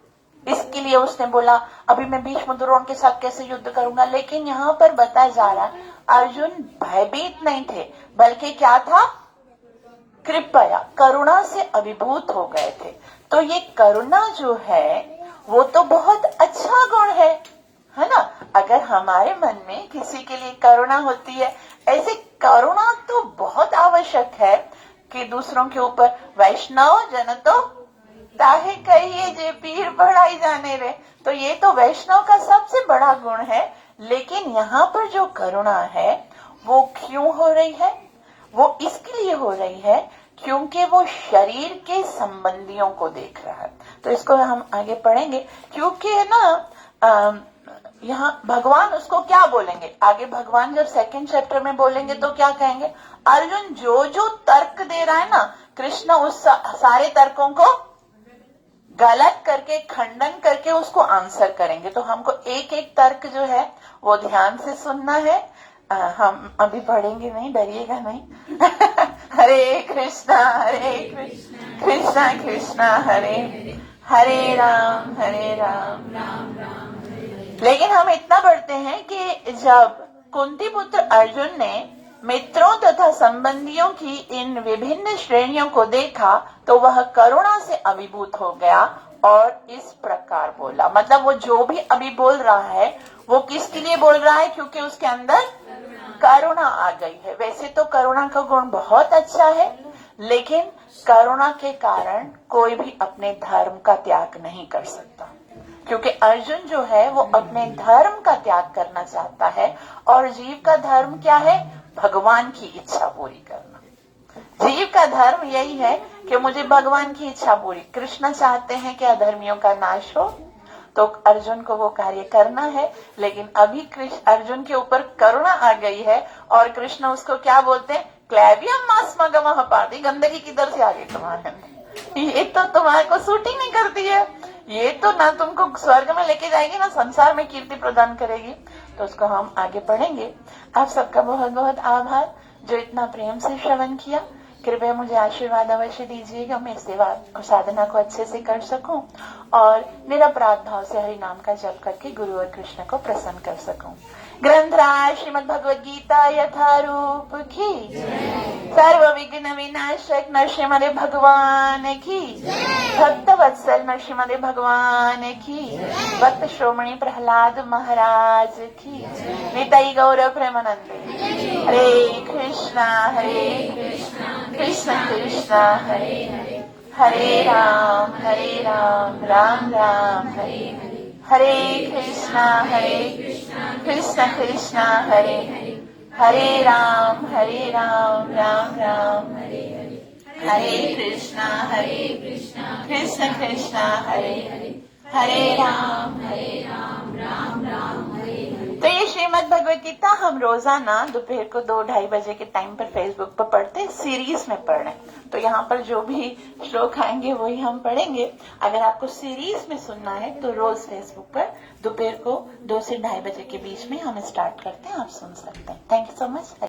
S1: इसके लिए उसने बोला अभी मैं भीष्म द्रोण के साथ कैसे युद्ध करूंगा। लेकिन यहाँ पर बताया जा रहा है अर्जुन भयभीत नहीं थे, बल्कि क्या था? कृपया, करुणा से अभिभूत हो गए थे। तो ये करुणा जो है वो तो बहुत अच्छा गुण है ना। अगर हमारे मन में किसी के लिए करुणा होती है, ऐसे करुणा तो बहुत आवश्यक है कि दूसरों के ऊपर। वैष्णव जन तो ताहे कहिए जे पीर बढ़ाई जाने रे, तो ये तो वैष्णव का सबसे बड़ा गुण है। लेकिन यहाँ पर जो करुणा है वो क्यों हो रही है? वो इसके लिए हो रही है क्योंकि वो शरीर के संबंधियों को देख रहा है। तो इसको हम आगे पढ़ेंगे, क्योंकि है ना यहाँ भगवान उसको क्या बोलेंगे आगे। भगवान जब सेकंड चैप्टर में बोलेंगे तो क्या कहेंगे? अर्जुन जो तर्क दे रहा है ना, कृष्ण उस सारे तर्कों को गलत करके, खंडन करके उसको आंसर करेंगे। तो हमको एक एक तर्क जो है वो ध्यान से सुनना है। हम अभी पढ़ेंगे नहीं, डरिएगा नहीं। हरे कृष्णा कृष्णा कृष्णा हरे हरे राम राम राम। लेकिन हम इतना पढ़ते हैं कि जब कुंती पुत्र अर्जुन ने मित्रों तथा संबंधियों की इन विभिन्न श्रेणियों को देखा तो वह करुणा से अभिभूत हो गया और इस प्रकार बोला। मतलब वो जो भी अभी बोल रहा है वो किसके लिए बोल रहा है? क्योंकि उसके अंदर करुणा आ गई है। वैसे तो करुणा का गुण बहुत अच्छा है, लेकिन करुणा के कारण कोई भी अपने धर्म का त्याग नहीं कर सकता, क्योंकि अर्जुन जो है वो अपने धर्म का त्याग करना चाहता है। और जीव का धर्म क्या है? भगवान की इच्छा पूरी करना। जीव का धर्म यही है कि मुझे भगवान की इच्छा पूरी। कृष्ण चाहते हैं कि अधर्मियों का नाश हो, तो अर्जुन को वो कार्य करना है। लेकिन अभी अर्जुन के ऊपर करुणा आ गई है और कृष्ण उसको क्या बोलते हैं? क्लैवियम मास्मगमः पार्टी, गंदगी किधर से आ गई तुम्हारे अंदर? ये तो तुम्हारे को शूटिंग नहीं करती है, ये तो ना तुमको स्वर्ग में लेके जाएगी ना संसार में कीर्ति प्रदान करेगी। तो उसको हम आगे पढ़ेंगे। आप सबका बहुत बहुत आभार जो इतना प्रेम से श्रवण किया। कृपया मुझे आशीर्वाद अवश्य दीजिएगा, मैं सेवा साधना को अच्छे से कर सकूं और निरपराध भाव से हरि नाम का जप करके गुरु और कृष्ण को प्रसन्न कर सकूं। ग्रंथराज श्रीमद् भगवद गीता यथारूप की, सर्व विघ्न विनाशक नरसिम्हा भगवान की, भक्त वत्सल नरसिम्हा भगवान की, भक्त श्रोमणी प्रहलाद महाराज की, निताई गौरव प्रेमानंदे। हरे कृष्णा कृष्ण कृष्ण हरे हरे, हरे राम राम राम हरे हरे, हरे कृष्णा कृष्ण कृष्ण हरे हरे, हरे राम राम राम हरे हरे, हरे कृष्णा कृष्ण कृष्ण हरे हरे, हरे राम राम राम हरे हरे। तो ये श्रीमद् भगवद गीता हम रोजाना दोपहर को 2-2:30 बजे के टाइम पर फेसबुक पर पढ़ते, सीरीज में पढ़ रहे हैं। तो यहाँ पर जो भी श्लोक आएंगे वही हम पढ़ेंगे। अगर आपको सीरीज में सुनना है तो रोज फेसबुक पर दोपहर को 2 से 2:30 बजे के बीच में हम स्टार्ट करते हैं, आप सुन सकते हैं। Thank you so much.